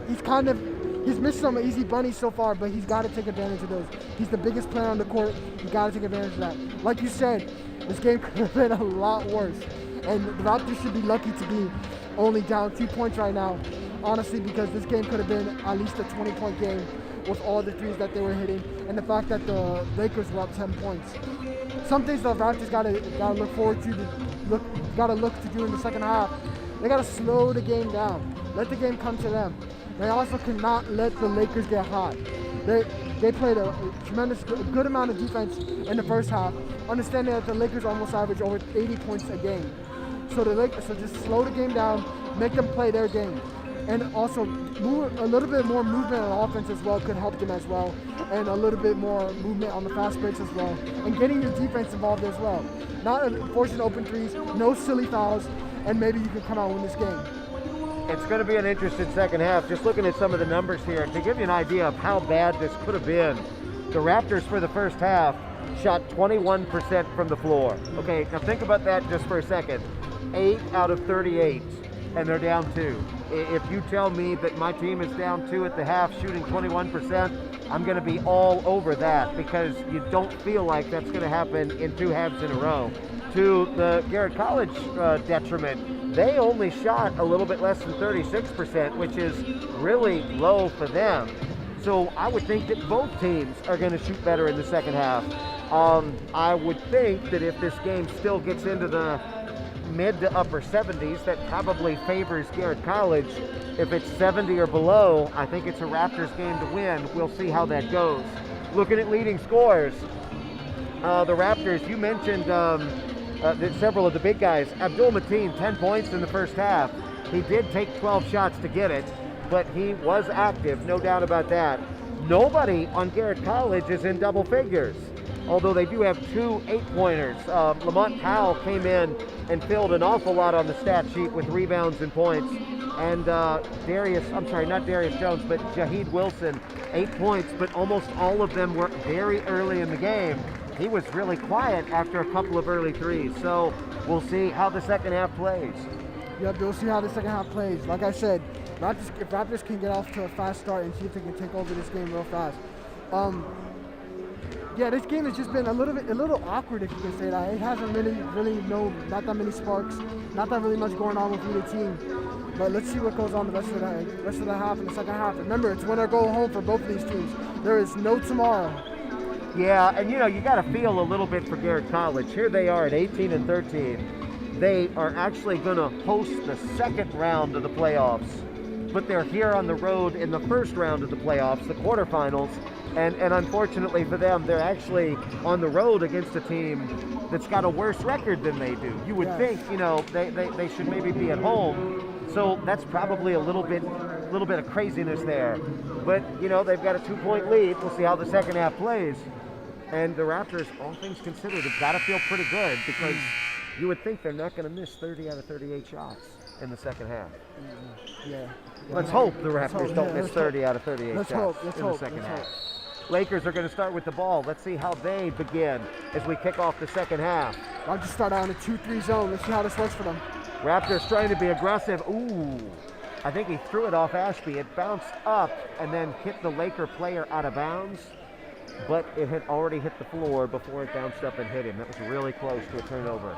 He's missed some easy bunnies so far, but he's got to take advantage of those. He's the biggest player on the court. You got to take advantage of that. Like you said, this game could have been a lot worse. And the Raptors should be lucky to be only down 2 points right now, honestly, because this game could have been at least a 20-point game with all the threes that they were hitting, and the fact that the Lakers were up 10 points. Some things the Raptors gotta look forward to, look to do in the second half. They gotta slow the game down, let the game come to them. They also cannot let the Lakers get hot. They played a good amount of defense in the first half, understanding that the Lakers almost average over 80 points a game. So just slow the game down, make them play their game. And also a little bit more movement on offense as well could help them as well. And a little bit more movement on the fast breaks as well. And getting your defense involved as well. Not forcing open threes, no silly fouls, and maybe you can come out and win this game. It's going to be an interesting second half. Just looking at some of the numbers here, to give you an idea of how bad this could have been, the Raptors for the first half shot 21% from the floor. Okay, now think about that just for a second. 8 out of 38, and they're down 2. If you tell me that my team is down 2 at the half, shooting 21%, I'm going to be all over that, because you don't feel like that's going to happen in 2 halves in a row. To the Garrett College detriment, they only shot a little bit less than 36%, which is really low for them. So I would think that both teams are going to shoot better in the second half. I would think that if this game still gets into the mid to upper 70s, that probably favors Garrett College. If it's 70 or below, I think it's a Raptors game to win. We'll see how that goes. Looking at leading scores, the Raptors, you mentioned several of the big guys. Abdul Mateen, 10 points in the first half. He did take 12 shots to get it, but he was active, no doubt about that. Nobody on Garrett College is in double figures, although they do have 2 8-pointers. Lamont Powell came in and filled an awful lot on the stat sheet with rebounds and points. And not Darius Jones, but Jaheed Wilson, 8 points, but almost all of them were very early in the game. He was really quiet after a couple of early threes. So we'll see how the second half plays. Yep, we'll see how the second half plays. Like I said, if Raptors can get off to a fast start and see if they can take over this game real fast. Yeah, this game has just been a little awkward, if you can say that. It hasn't not that many sparks, not that really much going on with either team. But let's see what goes on the rest of the half and the second half. Remember, it's win or go home for both of these teams. There is no tomorrow. Yeah, and you got to feel a little bit for Garrett College. Here they are at 18 and 13. They are actually going to host the second round of the playoffs, but they're here on the road in the first round of the playoffs, the quarterfinals. And unfortunately for them, they're actually on the road against a team that's got a worse record than they do. You would think, they should maybe be at home. So that's probably a little bit of craziness there. But, they've got a 2-point lead. We'll see how the second half plays. And the Raptors, all things considered, have got to feel pretty good, because you would think they're not going to miss 30 out of 38 shots in the second half. Yeah. Let's hope the Raptors don't miss 30 out of 38 shots in the second half. Hope. Lakers are going to start with the ball. Let's see how they begin as we kick off the second half. I'll just start out in a 2-3 zone. Let's see how this works for them. Raptors trying to be aggressive. Ooh, I think he threw it off Ashby. It bounced up and then hit the Laker player out of bounds, but it had already hit the floor before it bounced up and hit him. That was really close to a turnover.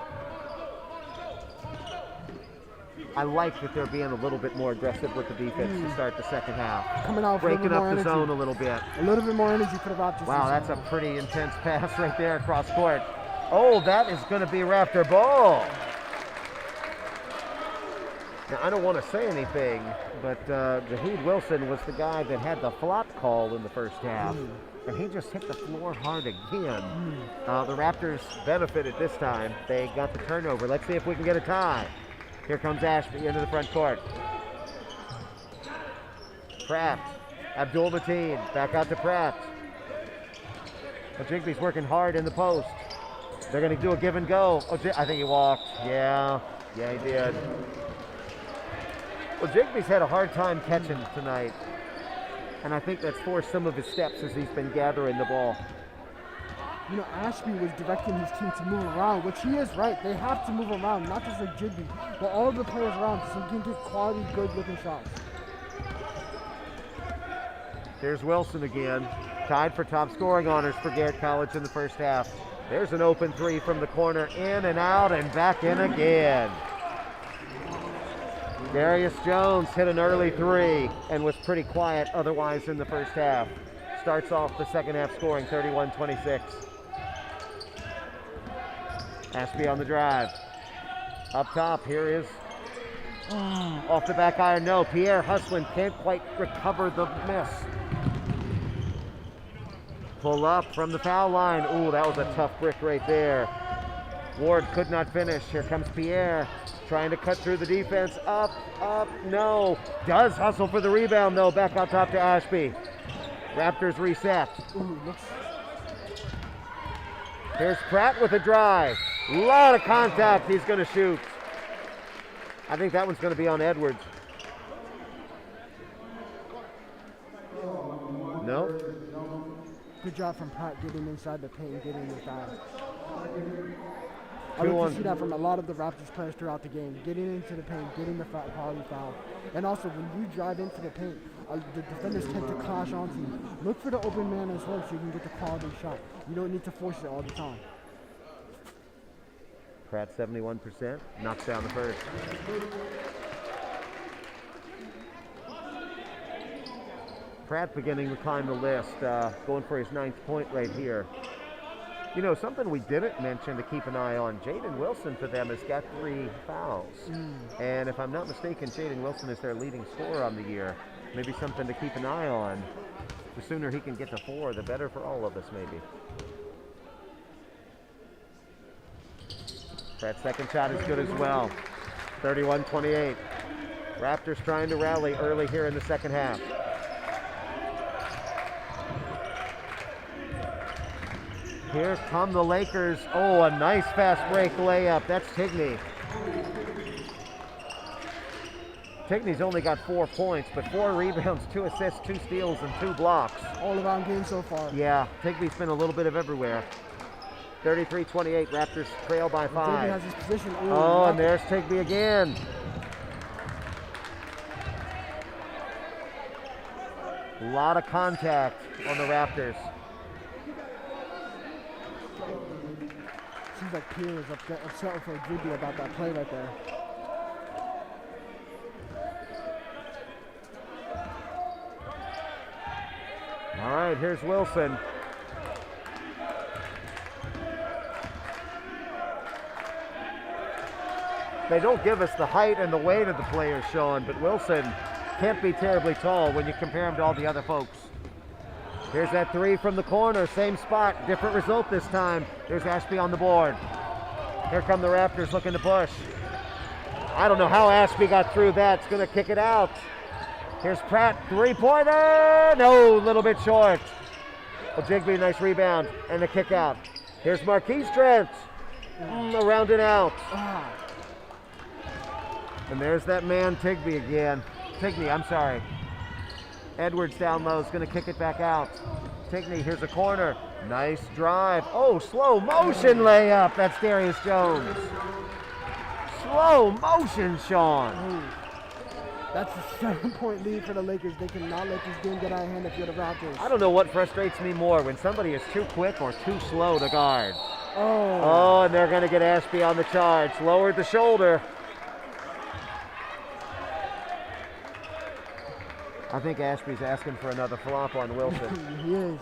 I like that they're being a little bit more aggressive with the defense to start the second half. Coming out, breaking up the zone a little bit. A little bit more energy for the Raptors. Wow, that's a pretty intense pass right there across court. Oh, that is going to be Raptor ball. Now, I don't want to say anything, but Jaheed Wilson was the guy that had the flop call in the first half, and he just hit the floor hard again. The Raptors benefited this time. They got the turnover. Let's see if we can get a tie. Here comes Ashby into the front court. Pratt. Abdul-Mateen back out to Pratt. Ojigbe's working hard in the post. They're going to do a give and go. I think he walked. Yeah, he did. Ojigbe's had a hard time catching tonight. And I think that's forced some of his steps as he's been gathering the ball. You know, Ashby was directing his team to move around, which he is right. They have to move around, not just like Jigby, but all the players around so he can get quality, good-looking shots. There's Wilson again, tied for top scoring honors for Garrett College in the first half. There's an open three from the corner, in and out and back in again. Darius Jones hit an early three and was pretty quiet otherwise in the first half. Starts off the second half scoring 31-26. Ashby on the drive. Up top, here is off the back iron. No, Pierre Hustlin can't quite recover the miss. Pull up from the foul line. Ooh, that was a tough brick right there. Ward could not finish. Here comes Pierre trying to cut through the defense. Up, no. Does hustle for the rebound though. Back out top to Ashby. Raptors reset. Ooh, Here's Pratt with a drive. A lot of contact. He's going to shoot. I think that one's going to be on Edwards. No. Good job from Pratt getting inside the paint and getting the foul. I like to see that from a lot of the Raptors players throughout the game. Getting into the paint, getting the quality foul. And also, when you drive into the paint, the defenders tend to clash onto you. Look for the open man as well so you can get the quality shot. You don't need to force it all the time. Pratt 71%, knocks down the first. Pratt beginning to climb the list, going for his 9th point right here. You know, something we didn't mention to keep an eye on, Jaden Wilson for them has got 3 fouls. And if I'm not mistaken, Jaden Wilson is their leading scorer on the year. Maybe something to keep an eye on. The sooner he can get to 4, the better for all of us maybe. Pratt's second shot is good as well. 31-28. Raptors trying to rally early here in the second half. Here come the Lakers. Oh, a nice fast break layup. That's Tigney. Tigney's only got 4 points, but 4 rebounds, 2 assists, 2 steals, and 2 blocks. All around game so far. Yeah, Tigney's been a little bit of everywhere. 33-28, Raptors trail by 5. Tigney has his position. Oh, and there's Tigney again. A lot of contact on the Raptors. Seems like Pierre is upset with Ojigbe about that play right there. All right, here's Wilson. They don't give us the height and the weight of the players, Sean, but Wilson can't be terribly tall when you compare him to all the other folks. Here's that 3 from the corner, same spot, different result this time. There's Ashby on the board. Here come the Raptors looking to push. I don't know how Ashby got through that. It's going to kick it out. Here's Pratt, 3-pointer. No, a little bit short. Ojigbe, nice rebound, and a kick out. Here's Marquise Trent, around and out. And there's that man, Tigney again. Tigney, I'm sorry. Edwards down low is going to kick it back out. Tigney, here's a corner. Nice drive. Oh, slow motion layup. That's Darius Jones. Slow motion, Sean. That's a 7-point lead for the Lakers. They cannot let this game get out of hand if you're the Raptors. I don't know what frustrates me more, when somebody is too quick or too slow to guard. Oh, and they're going to get Ashby on the charge. Lowered the shoulder. I think Ashby's asking for another flop on Wilson. He is.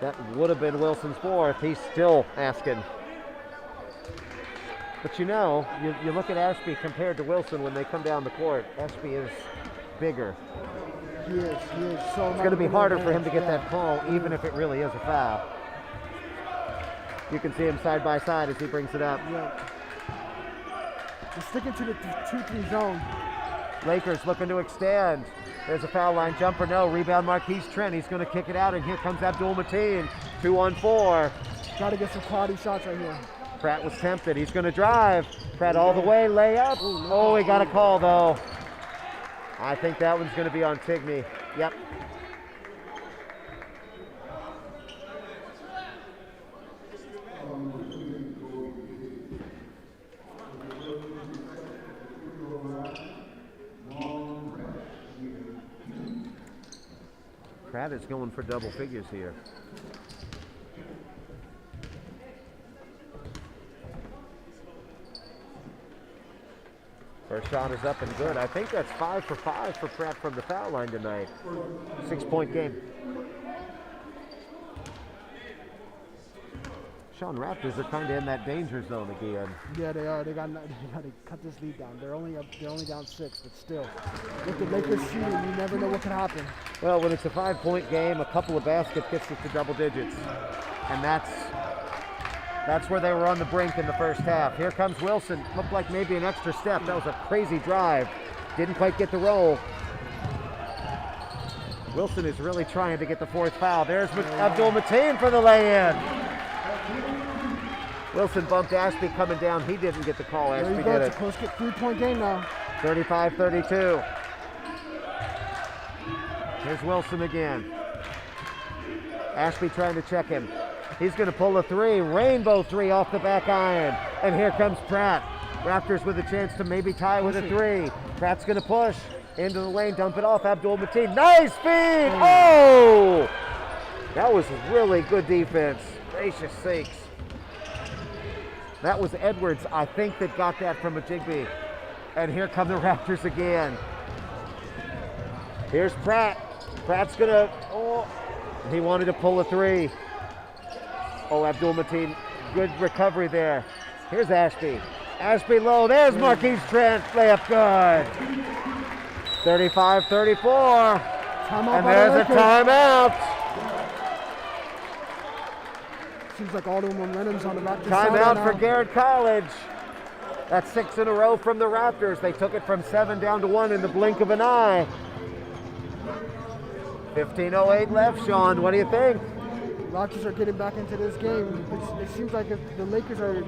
That would have been Wilson's 4th. He's still asking. But you know, you look at Ashby compared to Wilson when they come down the court. Ashby is bigger. He is. So it's going to be harder for him to get that call, even if it really is a foul. You can see him side by side as he brings it up. Yeah. They're sticking to the 2-3 zone. Lakers looking to extend. There's a foul line jumper, no. Rebound Marquise Trent. He's going to kick it out, and here comes Abdul Mateen. 2-on-4. Got to get some quality shots right here. Pratt was tempted. He's going to drive. Pratt all the way, layup. Oh, he got a call, though. I think that one's going to be on Tigney. Yep. Pratt is going for double figures here. First shot is up and good. I think that's 5 for 5 for Pratt from the foul line tonight. 6-point game. Sean, Raptors are kind of in that danger zone again. Yeah, they are. They got to cut this lead down. They're only down 6, but still, with the Lakers shooting, you never know what can happen. Well, when it's a 5-point game, a couple of baskets gets us to double digits, and that's where they were on the brink in the first half. Here comes Wilson. Looked like maybe an extra step. That was a crazy drive. Didn't quite get the roll. Wilson is really trying to get the 4th foul. There's Abdul Mateen for the lay-in. Wilson bumped Ashby coming down. He didn't get the call. There Ashby you go. did It's it. a close 3-point game now. 35-32. Here's Wilson again. Ashby trying to check him. He's going to pull a 3. Rainbow 3 off the back iron. And here comes Pratt. Raptors with a chance to maybe tie with a 3. Pratt's going to push into the lane, dump it off. Abdul Mateen. Nice feed! Oh! That was really good defense. Gracious sakes. That was Edwards, I think, that got that from a Jigbee. And here come the Raptors again. Here's Pratt. Pratt's gonna, he wanted to pull a 3. Oh, Abdul Mateen, good recovery there. Here's Ashby. Ashby low, there's Marquise Trent, layup good. 35-34. And there's a timeout. Seems like all the momentum's on the Raptors side Timeout now. for Garrett College. That's 6 in a row from the Raptors. They took it from 7 down to 1 in the blink of an eye. 15:08 left, Sean. What do you think? Raptors are getting back into this game. It seems like if the Lakers are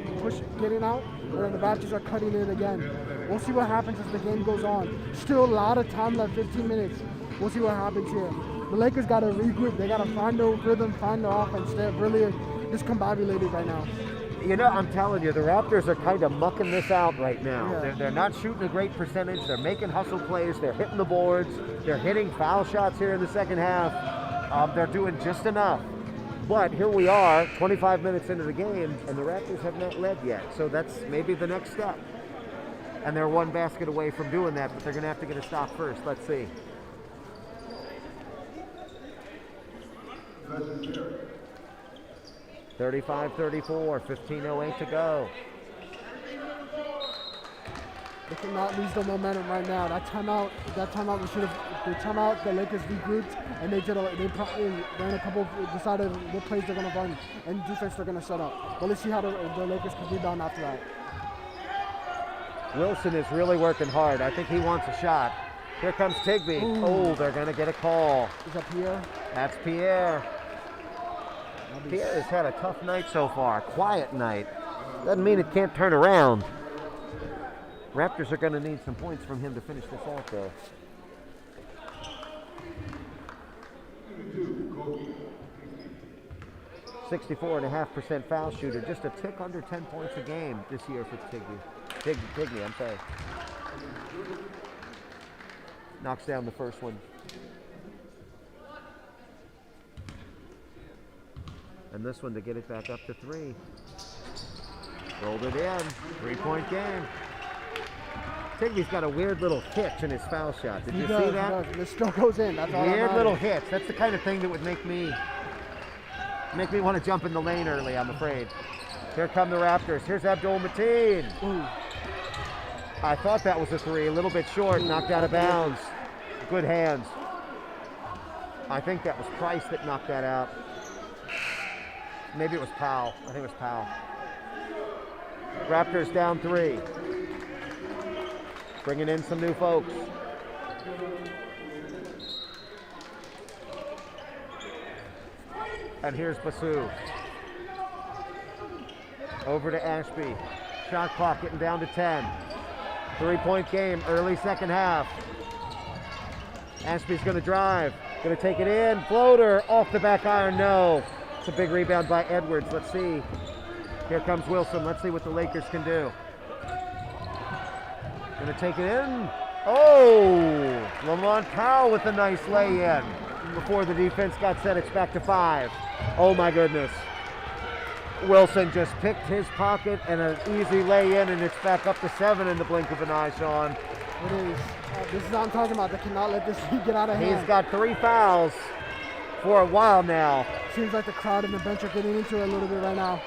getting out, and then the Raptors are cutting in again. We'll see what happens as the game goes on. Still a lot of time left, 15 minutes. We'll see what happens here. The Lakers got to regroup. They got to find their rhythm, find their offense. They're really discombobulated right now. You know, I'm telling you, the Raptors are kind of mucking this out right now. Yeah. They're not shooting a great percentage. They're making hustle plays. They're hitting the boards. They're hitting foul shots here in the second half. They're doing just enough. But here we are, 25 minutes into the game, and the Raptors have not led yet. So that's maybe the next step. And they're 1 basket away from doing that, but they're going to have to get a stop first. Let's see. Possession Garrett. 35-34, 15:08 to go. They cannot lose the momentum right now. That timeout, we should have. The timeout, the Lakers regrouped, and they probably ran a couple, decided what plays they're going to run and defense they're going to set up. But let's see how the Lakers can rebound after that. Wilson is really working hard. I think he wants a shot. Here comes Tigney. Ooh. Oh, they're going to get a call. Is that Pierre? That's Pierre. Pierre has had a tough night so far. Quiet night. Doesn't mean it can't turn around. Raptors are going to need some points from him to finish this off, though. 64.5% foul shooter, just a tick under 10 points a game this year for Tigney, I'm sorry. Knocks down the first one. And this one to get it back up to 3. Rolled it in, 3-point game. Tigney's got a weird little hitch in his foul shot. Did you see that? It still goes in. That's all. Weird little hitch. That's the kind of thing that would make me want to jump in the lane early, I'm afraid. Here come the Raptors. Here's Abdul Mateen. Ooh. I thought that was a 3, a little bit short, knocked out of bounds. Good hands. I think that was Price that knocked that out. Maybe it was Powell. I think it was Powell. Raptors down 3. Bringing in some new folks. And here's Basu. Over to Ashby. Shot clock getting down to 10. 3-point game, early second half. Ashby's gonna drive, gonna take it in. Floater off the back iron, no. It's a big rebound by Edwards. Let's see. Here comes Wilson. Let's see what the Lakers can do. Gonna take it in. Oh, Lamont Powell with a nice lay-in. Before the defense got set, it's back to 5. Oh my goodness. Wilson just picked his pocket and an easy lay-in, and it's back up to 7 in the blink of an eye, Sean. It is. This is what I'm talking about. They cannot let this lead get out of hand. He's got 3 fouls for a while now. Seems like the crowd and the bench are getting into it a little bit right now.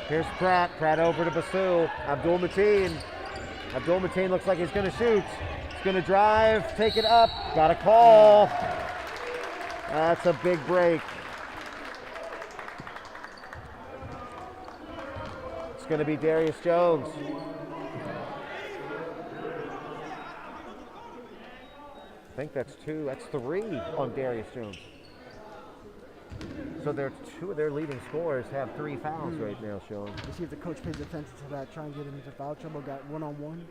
Here's Pratt. Pratt over to Basu. Abdul Mateen. Abdul Mateen looks like he's going to shoot. He's going to drive, take it up. Got a call. That's a big break. It's going to be Darius Jones. I think that's 2. That's 3 on Darius Jones. So two of their leading scorers have 3 fouls right now, Sean. Let's see if the coach pays attention to that. Try and get him into foul trouble. Got one-on-one.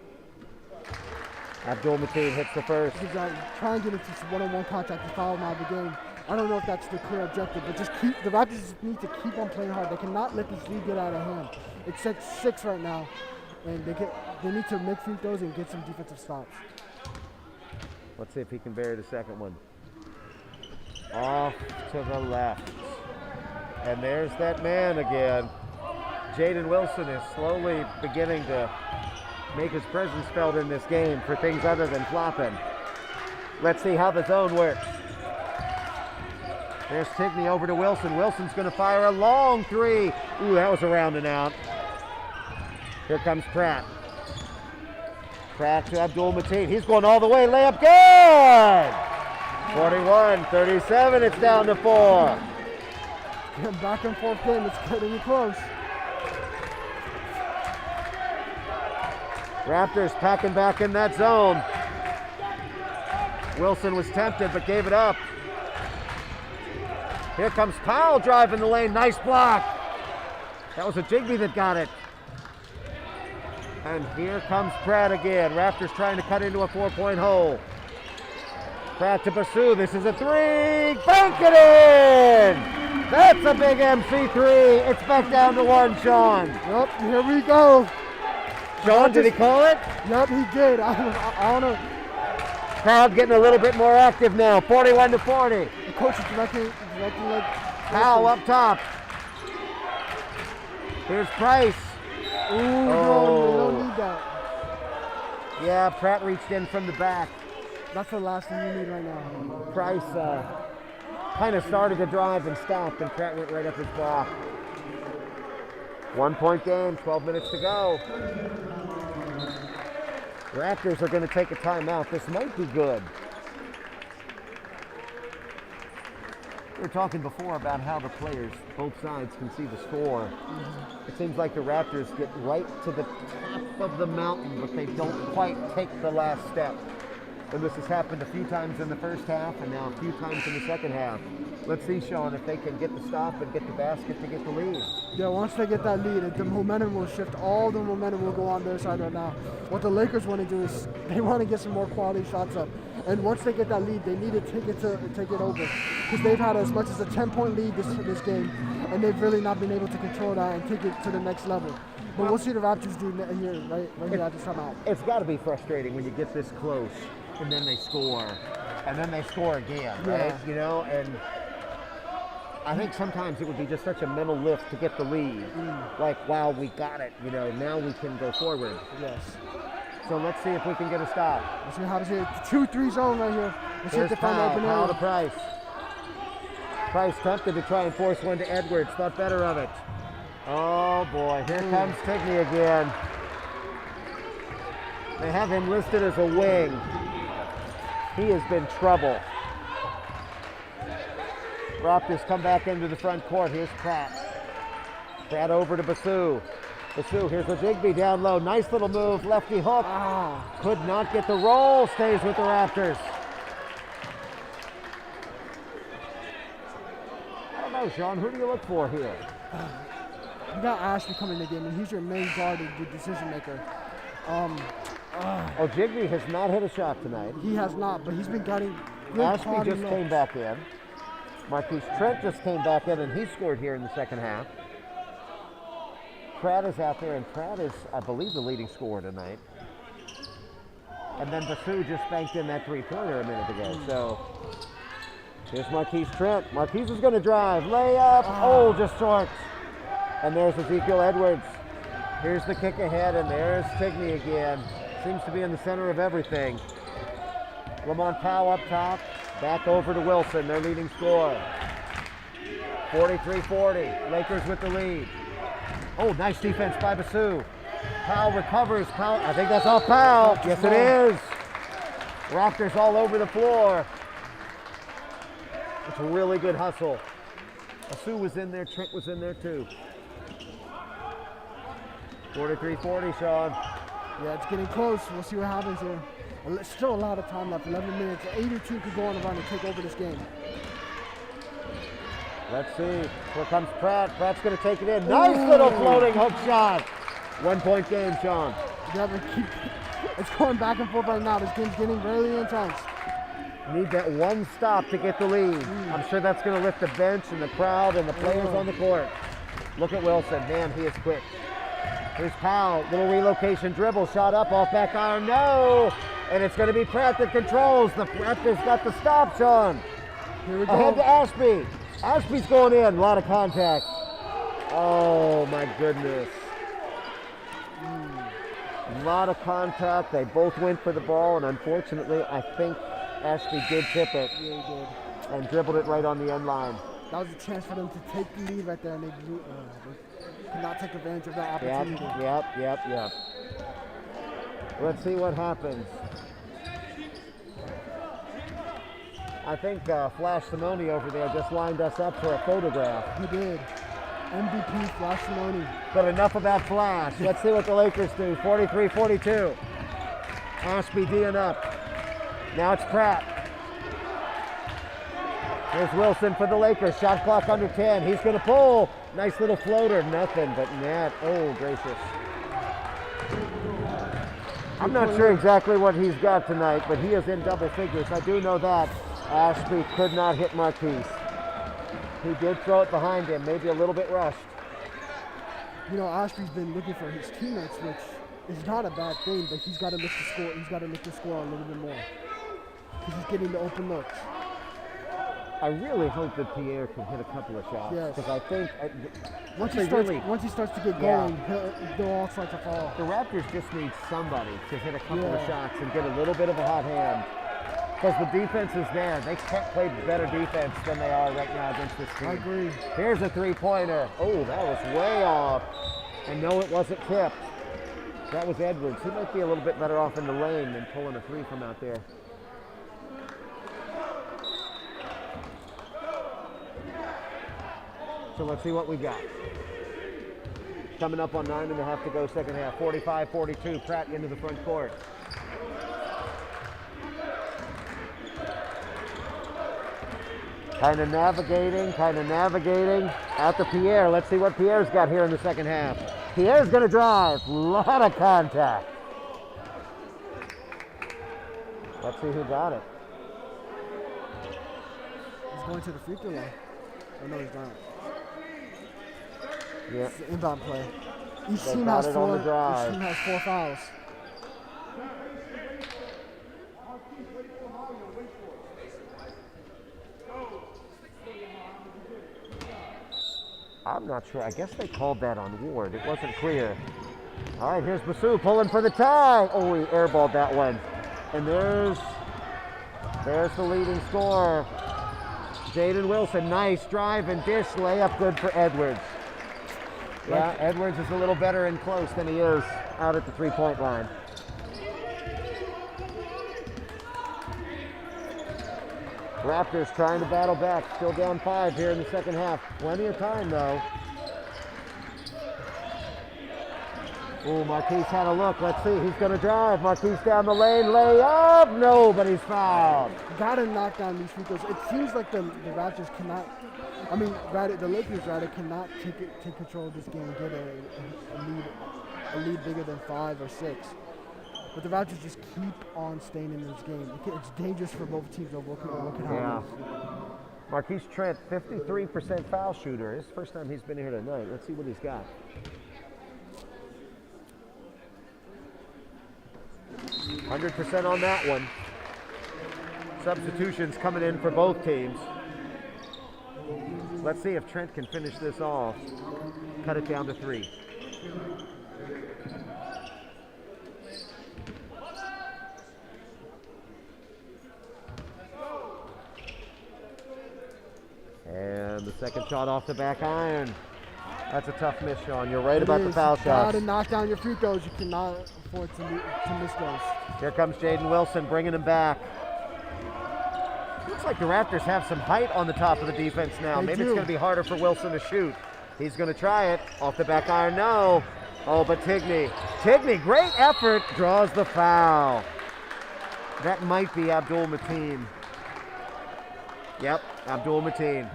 Abdul Mateen hits the first. He's try and get into some one-on-one contact to foul him out of the game. I don't know if that's the clear objective, but the Raptors just need to keep on playing hard. They cannot let this lead get out of hand. It's 6 right now, and they need to make free throws and get some defensive stops. Let's see if he can bury the second one. Off to the left. And there's that man again. Jaden Wilson is slowly beginning to make his presence felt in this game for things other than flopping. Let's see how the zone works. There's Tigney over to Wilson. Wilson's going to fire a long 3. Ooh, that was a round and out. Here comes Pratt. Pratt to Abdul Mateen. He's going all the way. Layup good! 41-37. It's down to 4. Back and forth game. It's getting close. Raptors packing back in that zone. Wilson was tempted but gave it up. Here comes Powell driving the lane. Nice block. That was a Jigbee that got it. And here comes Pratt again. Raptors trying to cut into a 4-point hole. Pratt to Basu. This is a 3. Bank it in! That's a big MC3. It's back down to 1, Sean. Yep, here we go. Sean, did he call it? Yep, he did. I don't know. Crowd getting a little bit more active now. 41-40. The coach is directing like Powell up top. Here's Price. Ooh, no, we don't need that. Yeah, Pratt reached in from the back. That's the last thing you need right now. Price kind of started to drive and stopped, and Pratt went right up his block. 1-point game, 12 minutes to go. Raptors are going to take a timeout. This might be good. We were talking before about how the players, both sides, can see the score. It seems like the Raptors get right to the top of the mountain, but they don't quite take the last step. And this has happened a few times in the first half and now a few times in the second half. Let's see, Sean, if they can get the stop and get the basket to get the lead. Yeah, once they get that lead, the momentum will shift. All the momentum will go on their side right now. What the Lakers want to do is they want to get some more quality shots up. And once they get that lead, they need to take it over. Because they've had as much as a 10-point lead this game, and they've really not been able to control that and take it to the next level. But we'll see the Raptors do here, right here at this timeout. It's got to be frustrating when you get this close and then they score, and then they score again, right? Yeah. You know, and I think sometimes it would be just such a mental lift to get the lead. Like, wow, we got it. You know, now we can go forward. Yes. So let's see if we can get a stop. Let's see how to see it. 2-3 zone right here. Let's see if Here's they find Powell, open Powell to area. Price. Price tempted to try and force one to Edwards. Thought better of it. Oh boy, here comes Tigney again. They have him listed as a wing. He has been trouble. Raptors come back into the front court. Here's Pratt. Pratt over to Basu. Basu, here's the Jigbee down low. Nice little move, lefty hook. Could not get the roll, stays with the Raptors. go, Sean. Who do you look for here? You got Ashby coming in the game, and he's your main guard and the decision maker. Jigbee has not hit a shot tonight. He has not, but he's been getting good Ashby quality just looks. came back in. Marquise Trent just came back in, and he scored here in the second half. Pratt is out there, and Pratt is, I believe, the leading scorer tonight. And then Basu just banked in that three-pointer a minute ago. So here's Marquise Trent. Marquise is going to drive. Layup. Oh, just short. And there's Ezekiel Edwards. Here's the kick ahead, and there's Tigney again. Seems to be in the center of everything. Lamont Powell up top. Back over to Wilson, their leading scorer. 43-40. Lakers with the lead. Oh, nice defense by Basu. Powell recovers. Powell, I think that's off Powell. Yes, it is. Raptors all over the floor. It's a really good hustle. Basu was in there. Trent was in there too. 43-40, Sean. Yeah, it's getting close. We'll see what happens here. Still a lot of time left. 11 minutes. Either team could go on a run and take over this game. Let's see. Here comes Pratt. Pratt's going to take it in. Nice little floating hook shot. 1 point game, Sean. Yeah, but it's going back and forth right now. This game's getting really intense. Need that one stop to get the lead. I'm sure that's going to lift the bench and the crowd and the players on the court. Look at Wilson. Man, he is quick. Here's Powell. Little relocation dribble. Shot up off back iron. No! And it's going to be Pratt that controls. The Raptors got the stop, Sean. Here we go. Ahead to Ashby. Ashby's going in. A lot of contact. Oh, my goodness. A lot of contact. They both went for the ball, and unfortunately, I think Ashby did tip it. Yeah, he did. And dribbled it right on the end line. That was a chance for them to take the lead right there, and they could not take advantage of that opportunity. Yep. Let's see what happens. I think Flash Simone over there just lined us up for a photograph. He did. MVP Flash Simone. But enough about Flash. Let's see what the Lakers do. 43-42. Ashby D'ing up. Now it's Pratt. Here's Wilson for the Lakers. Shot clock under 10. He's going to pull. Nice little floater. Nothing but net. Oh, gracious. I'm not sure exactly what he's got tonight, but he is in double figures. I do know that. Ashby could not hit Marquise. He did throw it behind him, maybe a little bit rushed. You know, Ashby's been looking for his teammates, which is not a bad thing, but he's got to lift the score. He's got to lift the score a little bit more because he's getting the open looks. I really hope that Pierre can hit a couple of shots. Yes. Because I think once he starts to get going, they'll all start to fall. The Raptors just need somebody to hit a couple of shots and get a little bit of a hot hand. Because the defense is there. They can't play better defense than they are right now against this team. I agree. Here's a three-pointer. Oh, that was way off. And no, it wasn't tipped. That was Edwards. He might be a little bit better off in the lane than pulling a three from out there. So let's see what we got. Coming up on 9.5 to go second half. 45-42, Pratt into the front court. Kind of navigating. Out to Pierre. Let's see what Pierre's got here in the second half. Pierre's going to drive. Lot of contact. Let's see who got it. He's going to the free throw line. Oh, no, he's not. Yeah. It's an inbound play. Each They team got has it on the drive. Each team has 4 fouls. I'm not sure. I guess they called that on Ward. It wasn't clear. All right, here's Basu pulling for the tie. Oh, he airballed that one. And there's the leading scorer. Jaden Wilson, nice drive and dish layup, good for Edwards. Yeah, Edwards is a little better in close than he is out at the three-point line. Raptors trying to battle back, still down 5 here in the second half. Plenty of time though. Oh, Marquise had a look. Let's see. He's going to drive. Marquise down the lane. Layup. No, but he's fouled. Gotta knock down these free throws. It seems like the Raptors cannot. I mean, the Lakers cannot take control of this game and get a lead bigger than 5 or 6. But the Raptors just keep on staying in this game. It's dangerous for both teams of what can happen. Marquise Trent, 53% foul shooter. It's the first time he's been here tonight. Let's see what he's got. 100% on that one. Substitutions coming in for both teams. Let's see if Trent can finish this off. Cut it down to 3. And the second shot off the back iron. That's a tough miss, Sean. You're right about the foul shots. You gotta knock down your free throws. You cannot afford to miss those. Here comes Jaden Wilson bringing him back. Looks like the Raptors have some height on the top of the defense now. Maybe it's going to be harder for Wilson to shoot. He's going to try it. Off the back iron, no. Oh, but Tigney, great effort, draws the foul. That might be Abdul Mateen. Yep, Abdul Mateen.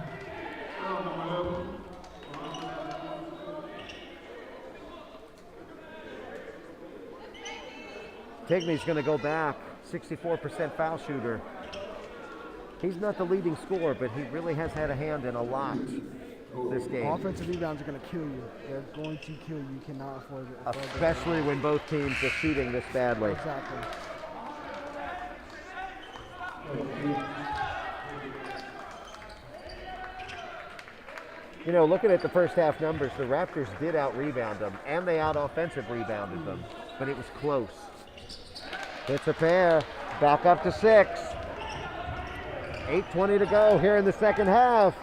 Tigney's going to go back, 64% foul shooter. He's not the leading scorer, but he really has had a hand in a lot this game. Offensive rebounds are going to kill you. They're going to kill you. You cannot afford it. Especially when both teams are shooting this badly. Exactly. You know, looking at the first half numbers, the Raptors did out-rebound them, and they out-offensive rebounded them, but it was close. It's a pair, back up to 6. 8:20 to go here in the second half.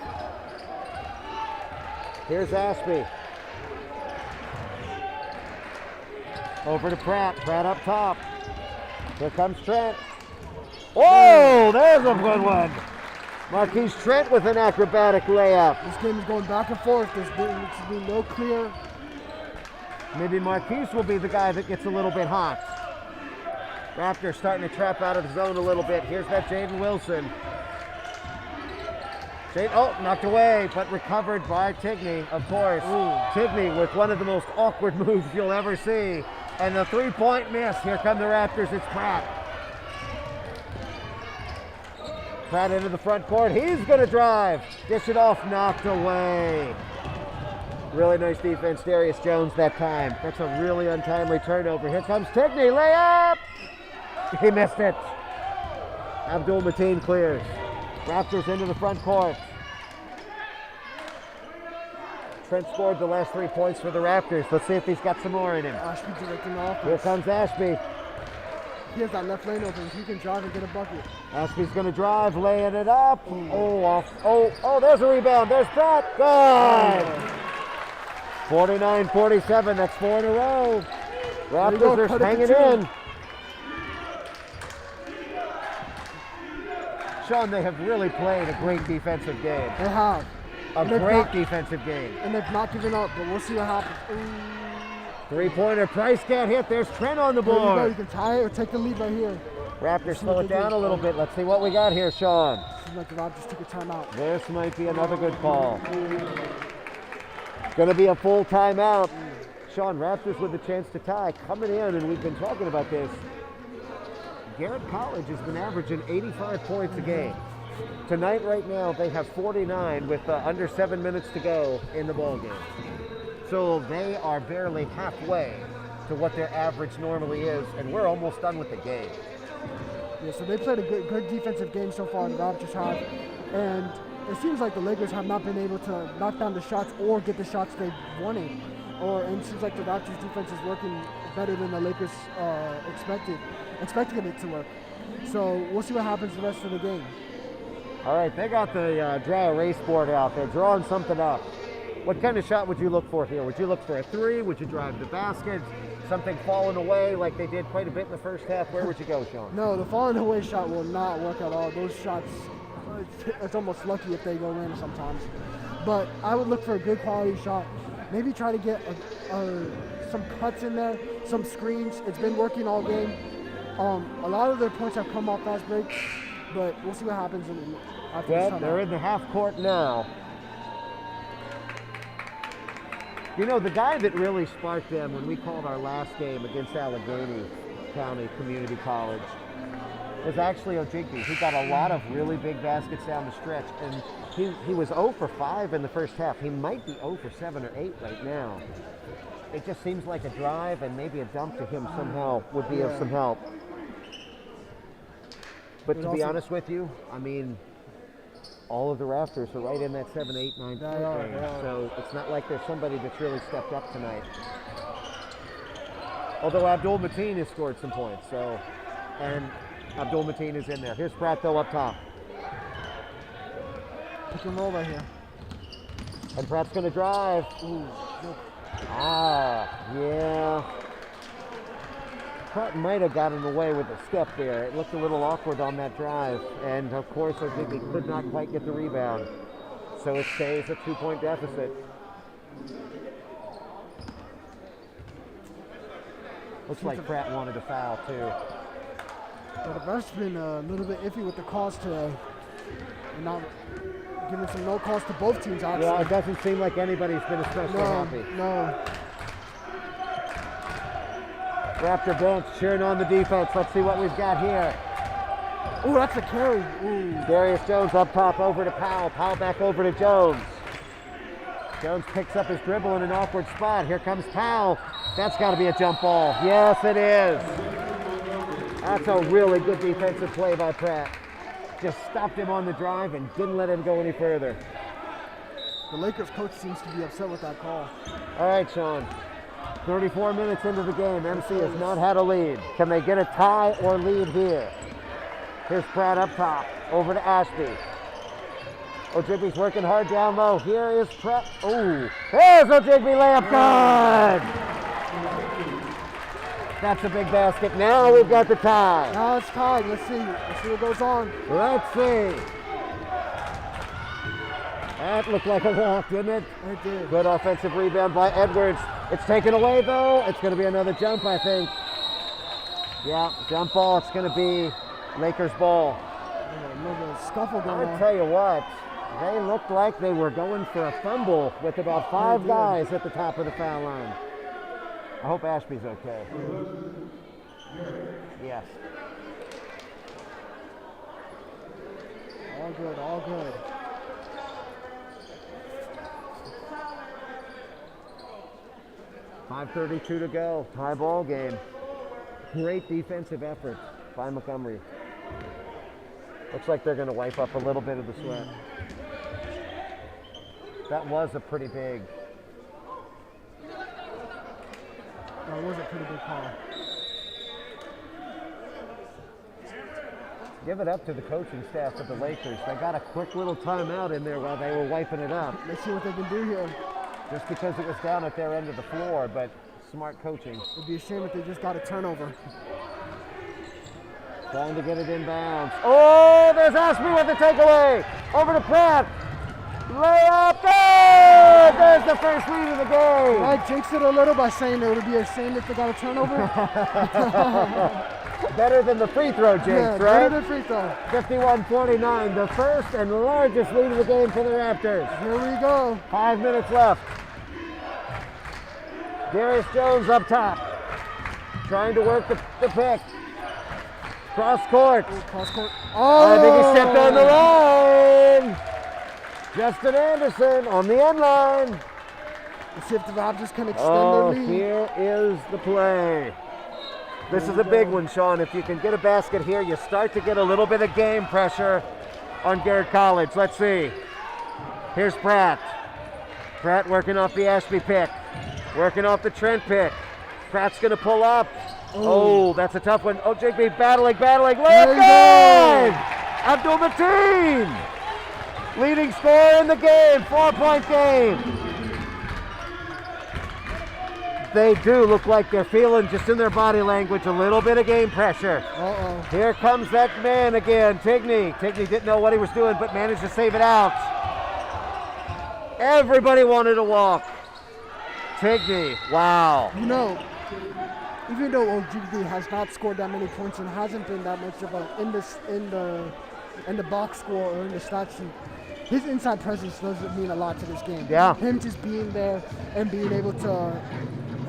Here's Ashby. Over to Pratt, Pratt up top. Here comes Trent. Oh, there's a good one. Marquise Trent with an acrobatic layup. This game is going back and forth. There's been no clear. Maybe Marquise will be the guy that gets a little bit hot. Raptors starting to trap out of the zone a little bit. Here's that Jaden Wilson. Knocked away, but recovered by Tigney, of course. Tigney with one of the most awkward moves you'll ever see. And the three-point miss. Here come the Raptors. It's Pratt. Pratt into the front court. He's going to drive. Dish it off. Knocked away. Really nice defense, Darius Jones, that time. That's a really untimely turnover. Here comes Tigney. Layup. He missed it. Abdul Mateen clears. Raptors into the front court. Trent scored the last 3 points for the Raptors. Let's see if he's got some more in him. Ashby directing the offense. Here comes Ashby. He has that left lane open. He can drive and get a bucket. Ashby's going to drive, laying it up. Oh, there's a rebound. There's Pratt. Good. 49-47. That's 4 in a row. Raptors are hanging in. Sean, they have really played a great defensive game. They have. A great defensive game. And they've not given up, but we'll see what happens. Three-pointer, Price can't hit. There's Trent on the board. You can tie it or take the lead right here. Raptors slow it down a little bit. Let's see what we got here, Sean. Seems like the Raptors took a timeout. This might be another good call. Going to be a full timeout. Sean, Raptors with a chance to tie. Coming in, and we've been talking about this. Garrett College has been averaging 85 points a game. Tonight, right now, they have 49 with under 7 minutes to go in the ballgame. So they are barely halfway to what their average normally is, and we're almost done with the game. Yeah, so they played a good defensive game so far, the Raptors have, and it seems like the Lakers have not been able to knock down the shots or get the shots they wanted. And it seems like the Raptors defense is working better than the Lakers expected it to work. So we'll see what happens the rest of the game. All right, they got the dry erase board out there, drawing something up. What kind of shot would you look for here? Would you look for a three? Would you drive the basket? Something falling away like they did quite a bit in the first half? Where would you go, Sean? No, the falling away shot will not work at all. Those shots, it's almost lucky if they go in sometimes. But I would look for a good quality shot. Maybe try to get a some cuts in there, some screens. It's been working all game. A lot of their points have come off fast breaks, but we'll see what happens after this Well, time they're out. in the half court now. You know, the guy that really sparked them when we called our last game against Allegheny County Community College was actually Ojigby. He got a lot of really big baskets down the stretch, and he was 0 for 5 in the first half. He might be 0 for 7 or 8 right now. It just seems like a drive and maybe a dump to him somehow would be of some help. But to be honest with you, I mean, all of the Raptors are right in that 7, 8, 9 point range. So it's not like there's somebody that's really stepped up tonight. Although Abdul Mateen has scored some points, so, and Abdul Mateen is in there. Here's Pratt though up top. Pick and roll right here. And Pratt's gonna drive. Ooh, yeah. Pratt might have gotten away with a step there. It looked a little awkward on that drive. And of course, I think he could not quite get the rebound. So it stays a 2-point deficit. Looks like Pratt wanted a foul too. Well, the ref's been a little bit iffy with the calls today. And not giving some no calls to both teams, actually. Yeah, it doesn't seem like anybody's been especially happy. No. Raptor bench cheering on the defense. Let's see what we've got here. Ooh, that's a carry. Ooh. Darius Jones up top over to Powell. Powell back over to Jones. Jones picks up his dribble in an awkward spot. Here comes Powell. That's got to be a jump ball. Yes, it is. That's a really good defensive play by Pratt. Just stopped him on the drive and didn't let him go any further. The Lakers coach seems to be upset with that call. All right, Sean. 34 minutes into the game, MC has not had a lead. Can they get a tie or lead here? Here's Pratt up top, over to Ashby. Ojigby's working hard down low. Here is Pratt. Oh, there's Ojigby layup good! That's a big basket. Now we've got the tie. Now it's tied. Let's see what goes on. Let's see. That looked like a walk, didn't it? It did. Good offensive rebound by Edwards. It's taken away though. It's going to be another jump, I think. Yeah, jump ball. It's going to be Lakers ball. A little bit of scuffle going I'll on. tell you what, they looked like they were going for a fumble with about 5 guys at the top of the foul line. I hope Ashby's okay. Yes. All good, all good. .532 to go. Tie ball game. Great defensive effort by Montgomery. Looks like they're going to wipe up a little bit of the sweat. That was a pretty big. That was a pretty big call. Give it up to the coaching staff of the Lakers. They got a quick little timeout in there while they were wiping it up. Let's see what they can do here. Just because it was down at their end of the floor, but smart coaching. It'd be a shame if they just got a turnover. Trying to get it inbounds. Oh, there's Ashby with the takeaway. Over to Pratt. Layup, good! There's the first lead of the game. I jinxed it a little by saying it would be a shame if they got a turnover. Better than the free throw jinx, Yeah, right? better than free throw. 51-49, the first and largest lead of the game for the Raptors. Here we go. 5 minutes left. Darius Jones up top, trying to work the pick. Cross court. Cross court. I think he stepped on the line. Justin Anderson on the end line. Let's see if the Raptors can extend their lead. Here is the play. This is a big one, Sean. If you can get a basket here, you start to get a little bit of game pressure on Garrett College. Let's see. Here's Pratt. Pratt working off the Ashby pick. Working off the Trent pick. Pratt's going to pull up. Oh, that's a tough one. Ojigby battling. Layup good! Abdul Mateen! Leading scorer in the game. 4-point game. They do look like they're feeling, just in their body language, a little bit of game pressure. Here comes that man again, Tigney. Tigney didn't know what he was doing, but managed to save it out. Everybody wanted to walk. Tigney, wow. You know, even though OGD has not scored that many points and hasn't been that much of a in the box score or in the stat sheet, his inside presence does mean a lot to this game. Yeah. Him just being there and being able to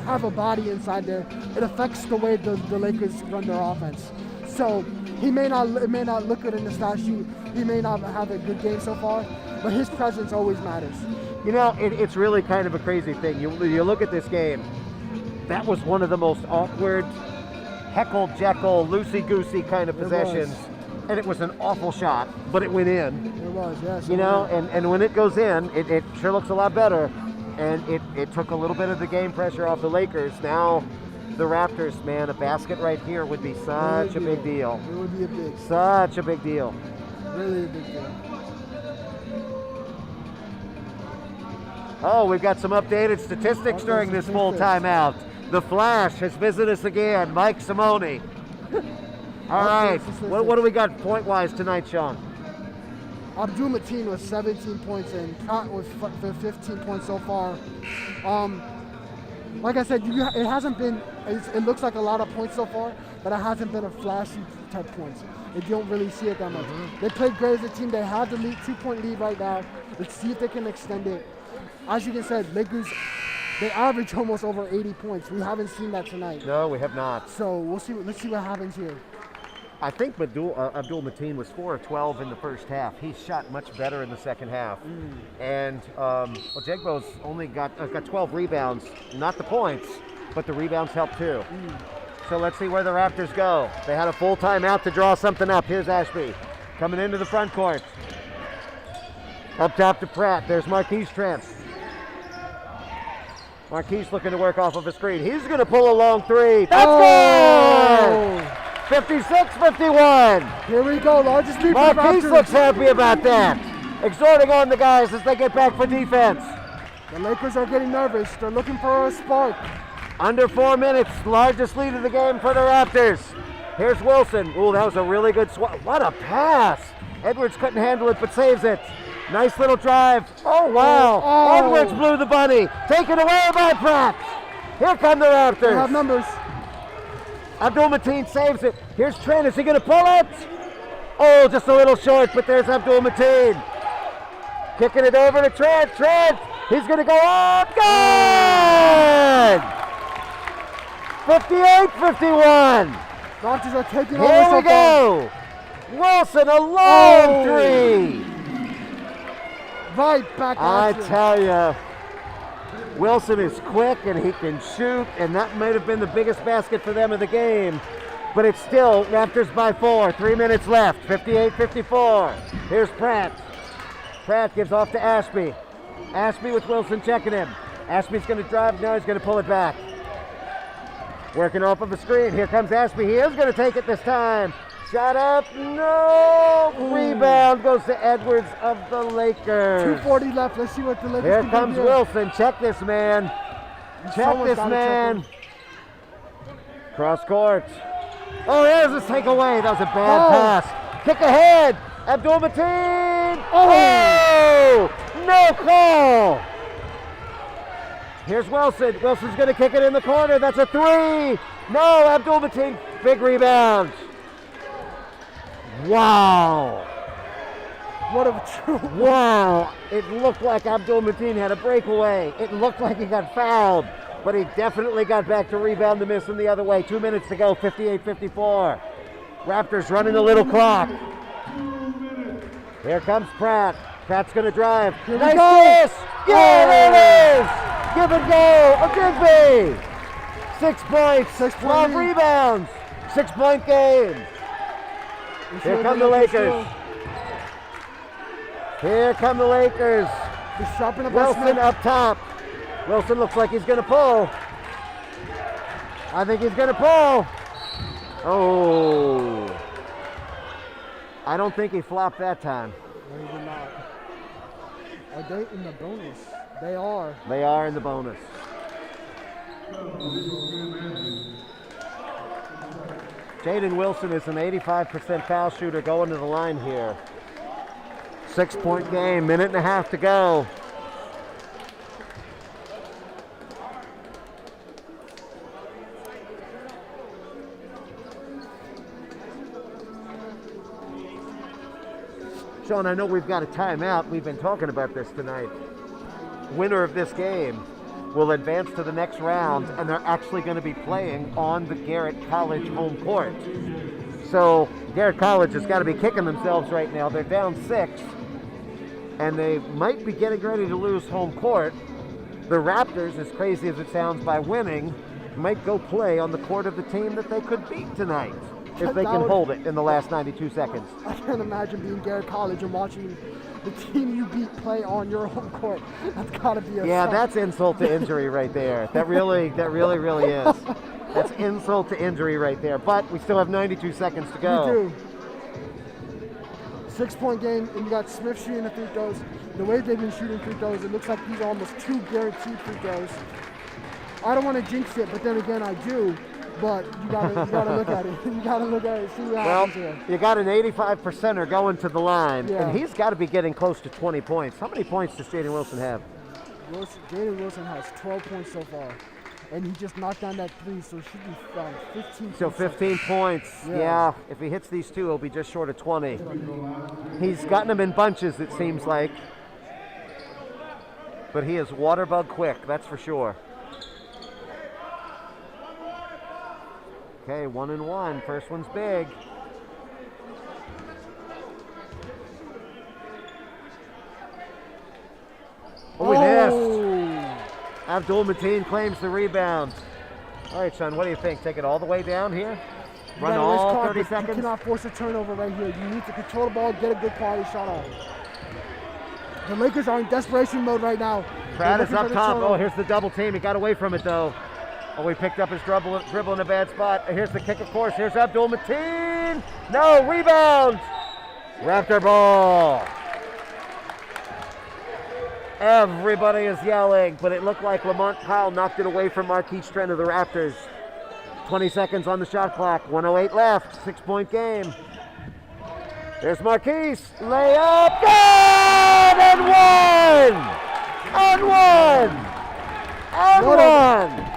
have a body inside there, it affects the way the Lakers run their offense. So it may not look good in the stat sheet. He may not have a good game so far, but his presence always matters. You know, it's really kind of a crazy thing. You look at this game, that was one of the most awkward, heckle-jekyll, loosey-goosey kind of possessions. And it was an awful shot, but it went in. It was, yes. You know, and when it goes in, it sure looks a lot better. And it took a little bit of the game pressure off the Lakers. Now, the Raptors, man, a basket right here would be such a big deal. It would be a big. Such a big deal. Really a big deal. Oh, we've got some updated statistics during this full timeout. The Flash has visited us again, Mike Simone. All right, what do we got point-wise tonight, Sean? Abdul Mateen was 17 points and Pratt was 15 points so far. Like I said, it hasn't been, it looks like a lot of points so far, but it hasn't been a flashy type points. You don't really see it that much. They played great as a team. They have the lead, 2-point lead right now. Let's see if they can extend it. As you can see, Lakers, they average almost over 80 points. We haven't seen that tonight. No, we have not. So we'll see. Let's see what happens here. I think Abdul Mateen was 4 of 12 in the first half. He shot much better in the second half. And Jegbo's only got 12 rebounds, not the points, but the rebounds helped too. So let's see where the Raptors go. They had a full timeout to draw something up. Here's Ashby coming into the front court. Up top to Pratt. There's Marquise Trent. Marquise looking to work off of a screen. He's going to pull a long three. That's good! 56-51. Here we go, largest lead for the Marquise Raptors. looks happy about that. Exhorting on the guys as they get back for defense. The Lakers are getting nervous. They're looking for a spark. Under 4 minutes, largest lead of the game for the Raptors. Here's Wilson. Ooh, that was a really good swat. What a pass. Edwards couldn't handle it, but saves it. Nice little drive. Oh, wow. Oh. Edwards blew the bunny. Taken away by Pratt. Here come the Raptors. They have numbers. Abdul Mateen saves it. Here's Trent. Is he going to pull it? Oh, just a little short, but there's Abdul Mateen. Kicking it over to Trent. Trent. He's going to go up. Good! 58-51. Raptors are taking over Here so we go. Wilson, a long three. Right back I at you. tell you, Wilson is quick and he can shoot, and that might have been the biggest basket for them of the game. But it's still Raptors by 4. 3 minutes left. 58-54. Here's Pratt. Pratt gives off to Ashby. Ashby with Wilson checking him. Ashby's going to drive. Now he's going to pull it back. Working off of a screen. Here comes Ashby. He is going to take it this time. Shot up. No. Rebound goes to Edwards of the Lakers. 2:40 left. Let's see what the Lakers Here can comes do. Wilson. Check this man. Check this man. Cross court. Oh, there's a takeaway. That was a bad pass. Kick ahead. Abdul Mateen. Oh, no call. Here's Wilson. Wilson's going to kick it in the corner. That's a three. No, Abdul Mateen. Big rebound. Wow. What a Wow. It looked like Abdul Mateen had a breakaway. It looked like he got fouled, but he definitely got back to rebound the miss from the other way. 2 minutes to go, 58-54. Raptors running a little clock. Here comes Pratt. Pratt's going to drive. Nice miss. Yeah, there it is. Give and go. A Digby. 6 points, 12 rebounds. 6-point game. Here come the Lakers. Here come the Lakers. Wilson up top. Wilson looks like he's going to pull. I think he's going to pull. Oh. I don't think he flopped that time. No, he did not. Are they in the bonus? They are. They are in the bonus. Jaden Wilson is an 85% foul shooter going to the line here. 6-point game, minute and a half to go. Sean, I know we've got a timeout. We've been talking about this tonight. Winner of this game will advance to the next round, and they're actually going to be playing on the Garrett College home court. So Garrett College has got to be kicking themselves right now. They're down 6, and they might be getting ready to lose home court. The Raptors, as crazy as it sounds, by winning, might go play on the court of the team that they could beat tonight if they can hold it in the last 92 seconds. I can't imagine being Garrett College and watching the team you beat play on your home court. That's gotta be a Yeah, that's insult to injury right there. That really is. That's insult to injury right there. But we still have 92 seconds to go. We do. 6-point game, and you got Smith shooting the free throws. The way they've been shooting free throws, it looks like these are almost 2 guaranteed free throws. I don't want to jinx it, but then again, I do. But you gotta look at it. You gotta look at it, see what happens here. You got an 85%er going to the line, Yeah. and he's got to be getting close to 20 points. How many points does Jaden Wilson have? Jaden Wilson has 12 points so far, and he just knocked down that 3, so he should be 15. So 15 points. Yeah, if he hits these 2, he'll be just short of 20. He's gotten them in bunches, it seems like. But he is water bug quick, that's for sure. Okay, 1 and 1. First one's big. Oh, he missed. Abdul Mateen claims the rebound. All right, Sean, what do you think? Take it all the way down here? Run all 30 seconds? You cannot force a turnover right here. You need to control the ball, get a good quality shot off. The Lakers are in desperation mode right now. Pratt is up top. Oh, here's the double team. He got away from it, though. Oh, he picked up his dribble in a bad spot. Here's the kick, of course. Here's Abdul Mateen. No, rebound. Raptor ball. Everybody is yelling, but it looked like Lamont Powell knocked it away from Marquise Trent of the Raptors. 20 seconds on the shot clock. 1:08 left. 6-point game. There's Marquise. Layup. Good! And one! And one! And one!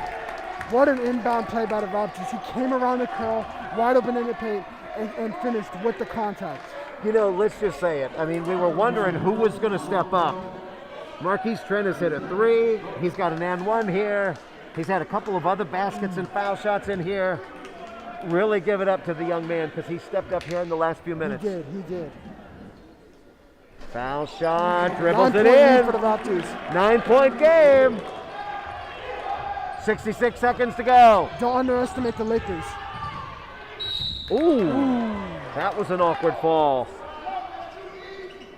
What an inbound play by the Raptors. He came around the curl, wide open in the paint, and finished with the contact. You know, let's just say it. I mean, we were wondering who was going to step up. Marquise Trent has hit a 3. He's got an and one here. He's had a couple of other baskets and foul shots in here. Really give it up to the young man because he stepped up here in the last few minutes. He did. Foul shot, dribbles it in. For the Raptors. 9-point game. 66 seconds to go. Don't underestimate the Lakers. Ooh. That was an awkward fall.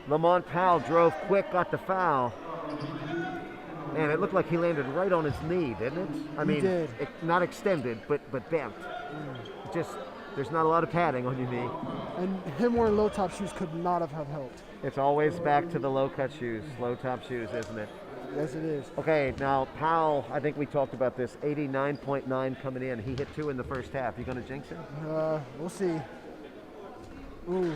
Lamont Powell drove quick, got the foul. And it looked like he landed right on his knee, didn't it? I mean, not extended, but bent. Just, there's not a lot of padding on your knee. And him wearing low-top shoes could not have helped. It's always back to the low-cut shoes, low-top shoes, isn't it? Yes, it is. Okay, now Powell, I think we talked about this, 89.9 coming in. He hit 2 in the first half. You going to jinx him? We'll see. Ooh.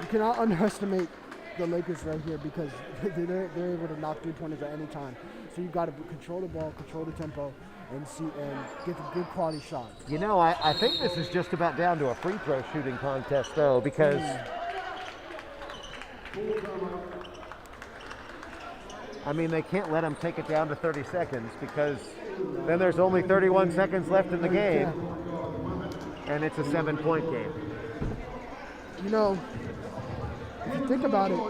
You cannot underestimate the Lakers right here because they're able to knock 3-pointers at any time. So you got to control the ball, control the tempo, and get a good quality shot. You know, I think this is just about down to a free throw shooting contest, though, because I mean, they can't let him take it down to 30 seconds because then there's only 31 seconds left in the game, and it's a 7-point game. You know, if you think about it,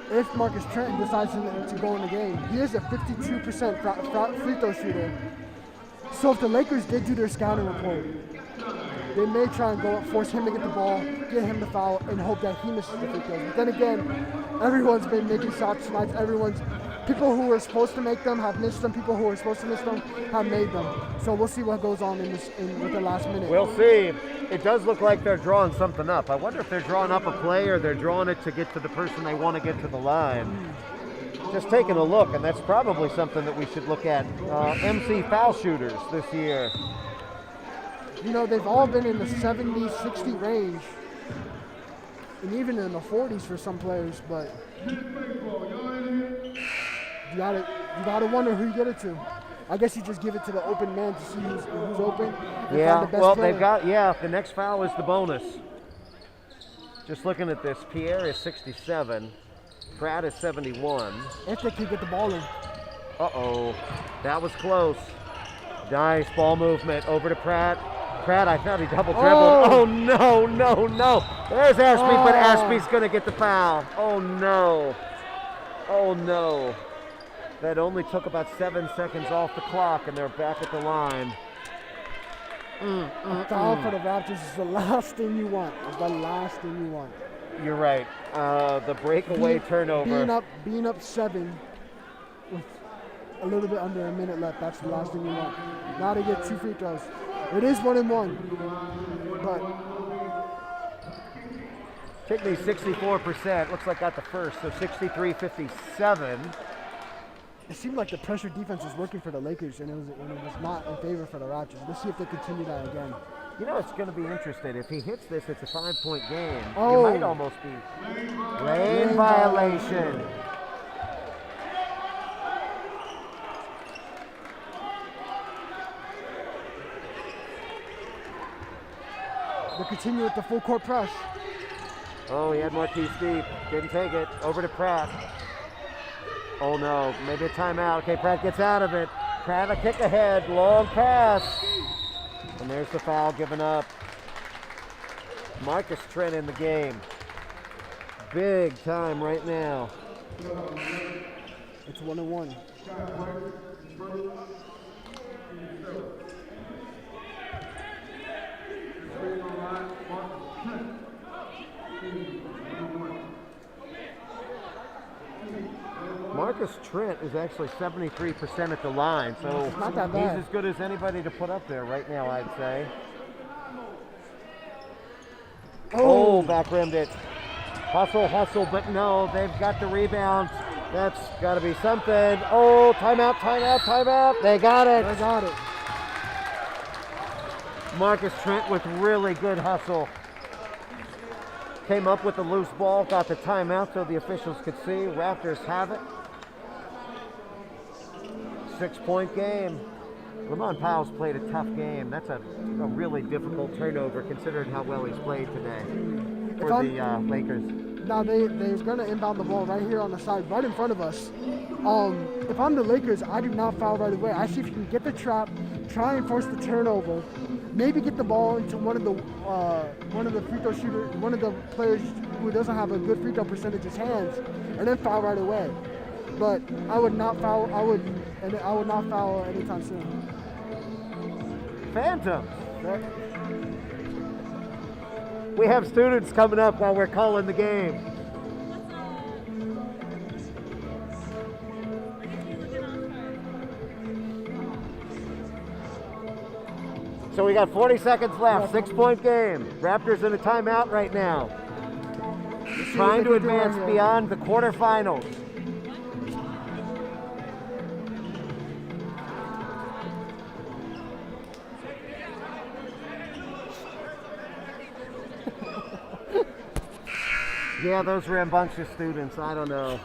if Marcus Trent decides to go in the game, he is a 52% free throw shooter. So if the Lakers did do their scouting report, they may try and go up, force him to get the ball, get him the foul, and hope that he misses the free throws. But then again, everyone's been making shots tonight. People who were supposed to make them have missed them. People who were supposed to miss them have made them. So we'll see what goes on with the last minute. We'll see. It does look like they're drawing something up. I wonder if they're drawing up a play or they're drawing it to get to the person they want to get to the line. Just taking a look, and that's probably something that we should look at. MC foul shooters this year. You know, they've all been in the 70, 60 range, and even in the 40s for some players, but you gotta wonder who you get it to. I guess you just give it to the open man to see who's open. And Yeah, find the best well, player. they've got, the next foul is the bonus. Just looking at this, Pierre is 67, Pratt is 71. If they can get the ball in. Uh-oh, that was close. Nice ball movement over to Pratt. Pratt, I thought he double dribbled. Oh, no. There's Ashby, but Ashby's going to get the foul. Oh, no. That only took about 7 seconds off the clock, and they're back at the line. A foul for the Raptors is the last thing you want. You're right. The breakaway turnover. Being up 7 with a little bit under a minute left, that's the last thing you want. Now to get 2 free throws. It is 1-1, but Tickney 64%. Looks like got the first, so 63-57. it seemed like the pressure defense was working for the Lakers, and it was not in favor for the Raptors. Let's see if they continue that again. You know, it's going to be interesting. If he hits this, it's a 5-point game. Oh. You might almost be lane violation. They continue with the full court press. Oh, he had Marquise deep. Didn't take it. Over to Pratt. Oh, no. Maybe a timeout. Okay, Pratt gets out of it. Pratt a kick ahead. Long pass. And there's the foul given up. Marcus Trent in the game. Big time right now. It's 1-1. Marcus Trent is actually 73% at the line, so not that bad. He's as good as anybody to put up there right now, I'd say. Oh, back rimmed it. Hustle, but no, they've got the rebound. That's got to be something. Oh, timeout. They got it. Marcus Trent with really good hustle. Came up with the loose ball, got the timeout so the officials could see. Raptors have it. 6-point game. Lamont Powell's played a tough game. That's a really difficult turnover considering how well he's played today for the Lakers. Now they're going to inbound the ball right here on the side, right in front of us. If I'm the Lakers, I do not foul right away. I see if you can get the trap, try and force the turnover, maybe get the ball into one of the free throw shooters, one of the players who doesn't have a good free throw percentage's hands, and then foul right away. But I would not foul. I would not foul anytime soon. Phantom. We have students coming up while we're calling the game. So we got 40 seconds left, 6-point game. Raptors in a timeout right now. Trying to advance beyond the quarterfinals. Yeah, those rambunctious students, I don't know.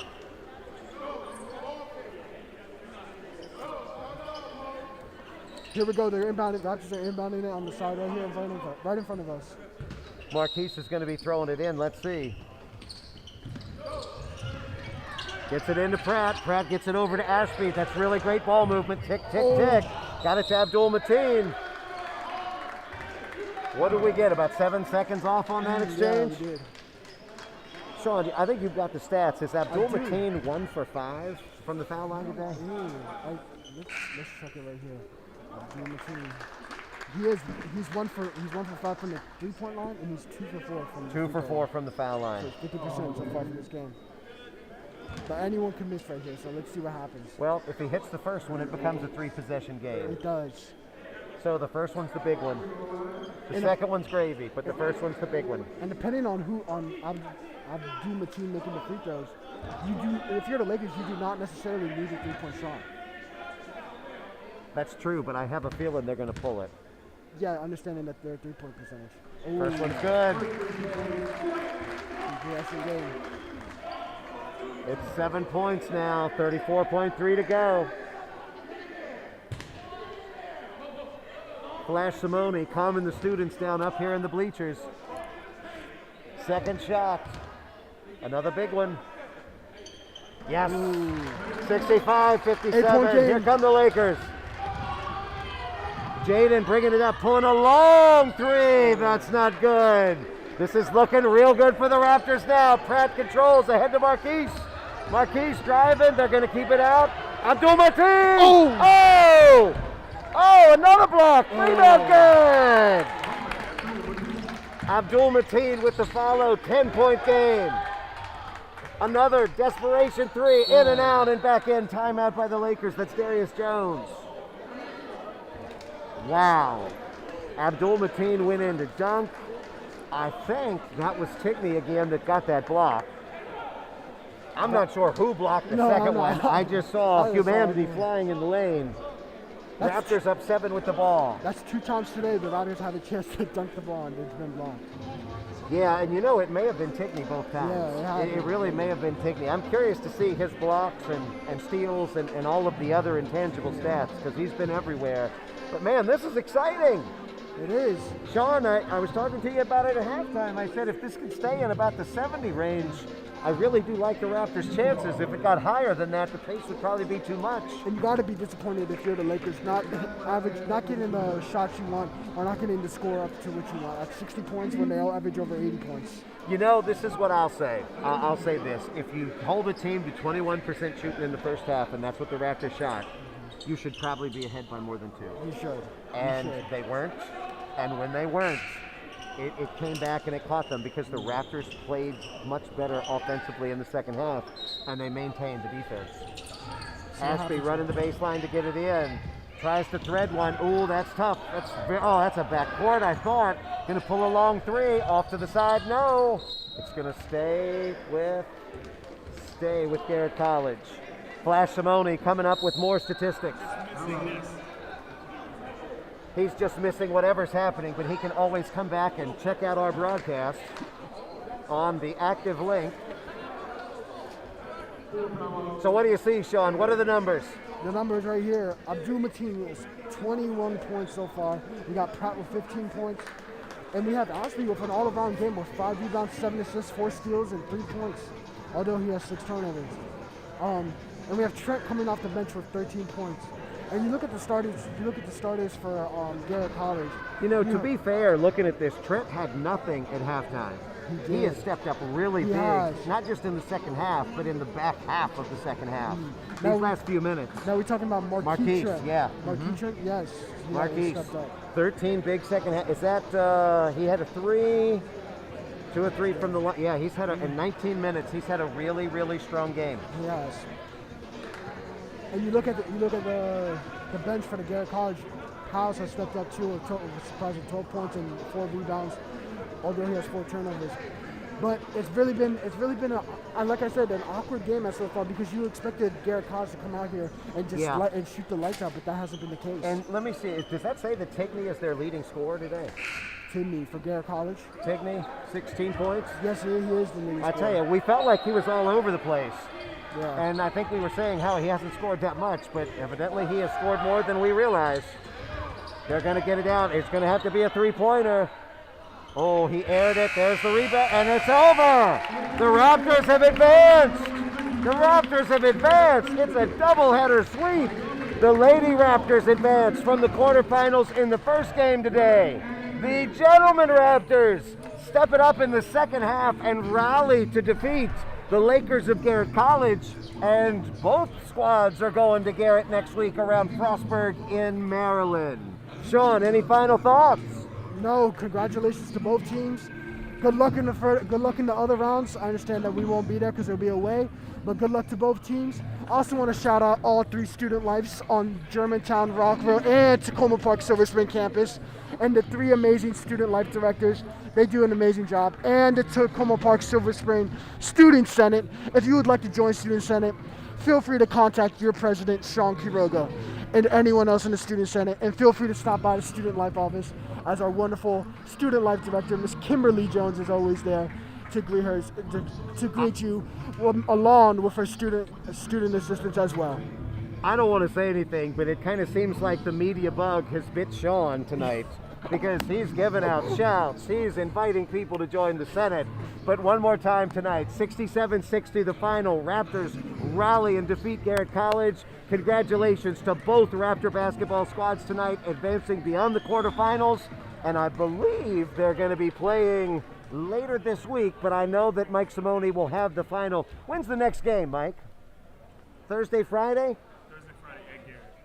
Here we go, they're inbounding. Raptors are inbounding it on the side right here right in front of us. Marquise is going to be throwing it in, let's see. Gets it into Pratt. Pratt gets it over to Ashby. That's really great ball movement. Tick. Got it to Abdul Mateen. What did we get, about 7 seconds off on that exchange? Yeah, we did. Sean, I think you've got the stats. Is Abdul Mateen 1 for 5 from the foul line today? Let's check it right here. Abdul Mateen. He's 1 for 5 from the 3-point line, and he's 2 for 4 from the 2 for 4 from the foul line. So 50% so far from this game. But anyone can miss right here, so let's see what happens. Well, if he hits the first one, it becomes a 3-possession game. It does. So the first one's the big one. The second one's gravy, but the first one's the big one. And depending on Abdul Mateen making the free throws. If you're the Lakers, you do not necessarily need a 3-point shot. That's true, but I have a feeling they're going to pull it. Yeah, understanding that their 3-point percentage. First one's good. Interesting game. It's 7 points now, 34.3 to go. Flash Simone calming the students down up here in the bleachers. Second shot. Another big one. Yes. 65-57. Here come the Lakers. Jaden bringing it up, pulling a long three. That's not good. This is looking real good for the Raptors now. Pratt controls ahead to Marquise. Marquise driving. They're going to keep it out. Abdul Mateen. Oh! Oh, another block. Rebound good. Abdul Mateen with the follow. 10-point game. Another desperation three. In and out and back in. Timeout by the Lakers. That's Darius Jones. Wow. Abdul Mateen went in to dunk. I think that was Tigney again that got that block. I'm not sure who blocked the second one. I just saw humanity flying in the lane. Raptors up 7 with the ball. That's 2 times today the Raptors had a chance to dunk the ball and it's been blocked. Yeah, and you know, it may have been Tigney both times. Yeah, it really may have been Tigney. I'm curious to see his blocks and steals and all of the other intangible stats because he's been everywhere. But man, this is exciting. It is. Sean, I was talking to you about it at halftime. I said if this can stay in about the 70 range, I really do like the Raptors' chances. If it got higher than that, the pace would probably be too much. And you got to be disappointed if you're the Lakers, not getting the shots you want, or not getting the score up to what you want. At 60 points when they all average over 80 points. You know, this is what I'll say. I'll say this: if you hold a team to 21% shooting in the first half, and that's what the Raptors shot, you should probably be ahead by more than 2. You should. And they weren't. And when they weren't, it came back and it caught them because the Raptors played much better offensively in the second half, and they maintained the defense. Ashby running the baseline to get it in. Tries to thread one. Ooh, that's tough. That's a backcourt, I thought. Going to pull a long three. Off to the side. No. It's going to stay with Garrett College. Flash Simone coming up with more statistics. He's just missing whatever's happening, but he can always come back and check out our broadcast on the active link. So what do you see, Sean? What are the numbers? The numbers right here. Abdul Mateen is 21 points so far. We got Pratt with 15 points. And we have Ashby with an all-around game with 5 rebounds, 7 assists, 4 steals, and 3 points. Although he has 6 turnovers. And we have Trent coming off the bench with 13 points. And you look at the starters for Garrett College. You know, to be fair, looking at this, Trent had nothing at halftime. He has stepped up really big, not just in the second half, but in the back half of the second half. These last few minutes. Now we're talking about Marquise. Yeah. Marquise Trent, yes. Marquise, 13 big second half. Is that, he had a 2 or 3 from the line. Yeah, he's had in 19 minutes, he's had a really, really strong game. He has. And you look at the bench for the Garrett College. House has stepped up too, with surprising 12 points and 4 rebounds, although he has 4 turnovers. But it's really been like I said, an awkward game so far because you expected Garrett College to come out here and just and shoot the lights out, but that hasn't been the case. And let me see, does that say that Tigney is their leading scorer today? Tigney for Garrett College. Tigney, 16 points. Yes, he is the leading scorer. I tell you, we felt like he was all over the place. Yeah. And I think we were saying how he hasn't scored that much, but evidently he has scored more than we realized. They're going to get it down. It's going to have to be a 3-pointer. Oh, he aired it. There's the rebound, and it's over. The Raptors have advanced. The Raptors have advanced. It's a doubleheader sweep. The Lady Raptors advance from the quarterfinals in the first game today. The Gentlemen Raptors step it up in the second half and rally to defeat the Lakers of Garrett College, and both squads are going to Garrett next week around Frostburg in Maryland. Sean, any final thoughts? No, congratulations to both teams. Good luck in the other rounds. I understand that we won't be there because it'll be away, but good luck to both teams. I also want to shout out all 3 student lives on Germantown, Rockville, and Tacoma Park Silver Spring campus. and the 3 amazing student life directors. They do an amazing job. And the Tacoma Park Silver Spring Student Senate. If you would like to join Student Senate, feel free to contact your president, Sean Quiroga, and anyone else in the Student Senate. And feel free to stop by the Student Life office, as our wonderful Student Life Director, Ms. Kimberly Jones, is always there to greet her, to greet you, along with her student assistants as well. I don't want to say anything, but it kind of seems like the media bug has bit Sean tonight, because he's giving out shouts, he's inviting people to join the Senate. But one more time tonight, 67-60 the final. Raptors rally and defeat Garrett College. Congratulations to both Raptor basketball squads tonight, advancing beyond the quarterfinals. And I believe they're going to be playing later this week, but I know that Mike Simone will have the final. When's the next game, Mike? Thursday, Friday?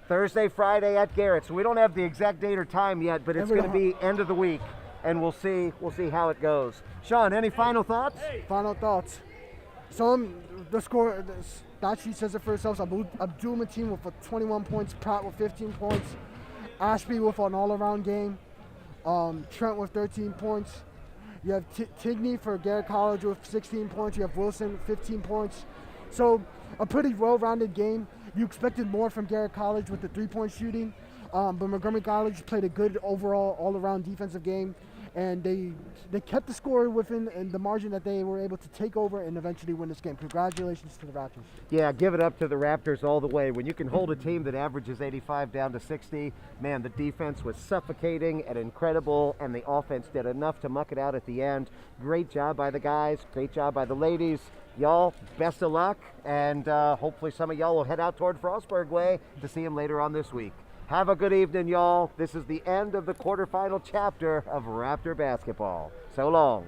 Thursday, Friday at Garrett. So we don't have the exact date or time yet, but it's going to be end of the week, and we'll see how it goes. Sean, any final thoughts? Final thoughts. The score, the stat sheet says it for itself. Abdul Mateen with 21 points, Pratt with 15 points, Ashby with an all-around game, Trent with 13 points. You have Tigney for Garrett College with 16 points. You have Wilson with 15 points. So a pretty well-rounded game. You expected more from Garrett College with the three-point shooting, but Montgomery College played a good overall all-around defensive game, and they kept the score within the margin that they were able to take over and eventually win this game. Congratulations to the Raptors. Yeah, give it up to the Raptors all the way. When you can hold a team that averages 85 down to 60, man, the defense was suffocating and incredible, and the offense did enough to muck it out at the end. Great job by the guys, great job by the ladies. Y'all, best of luck, and hopefully some of y'all will head out toward Frostburg Way to see him later on this week. Have a good evening, y'all. This is the end of the quarterfinal chapter of Raptor basketball. So long.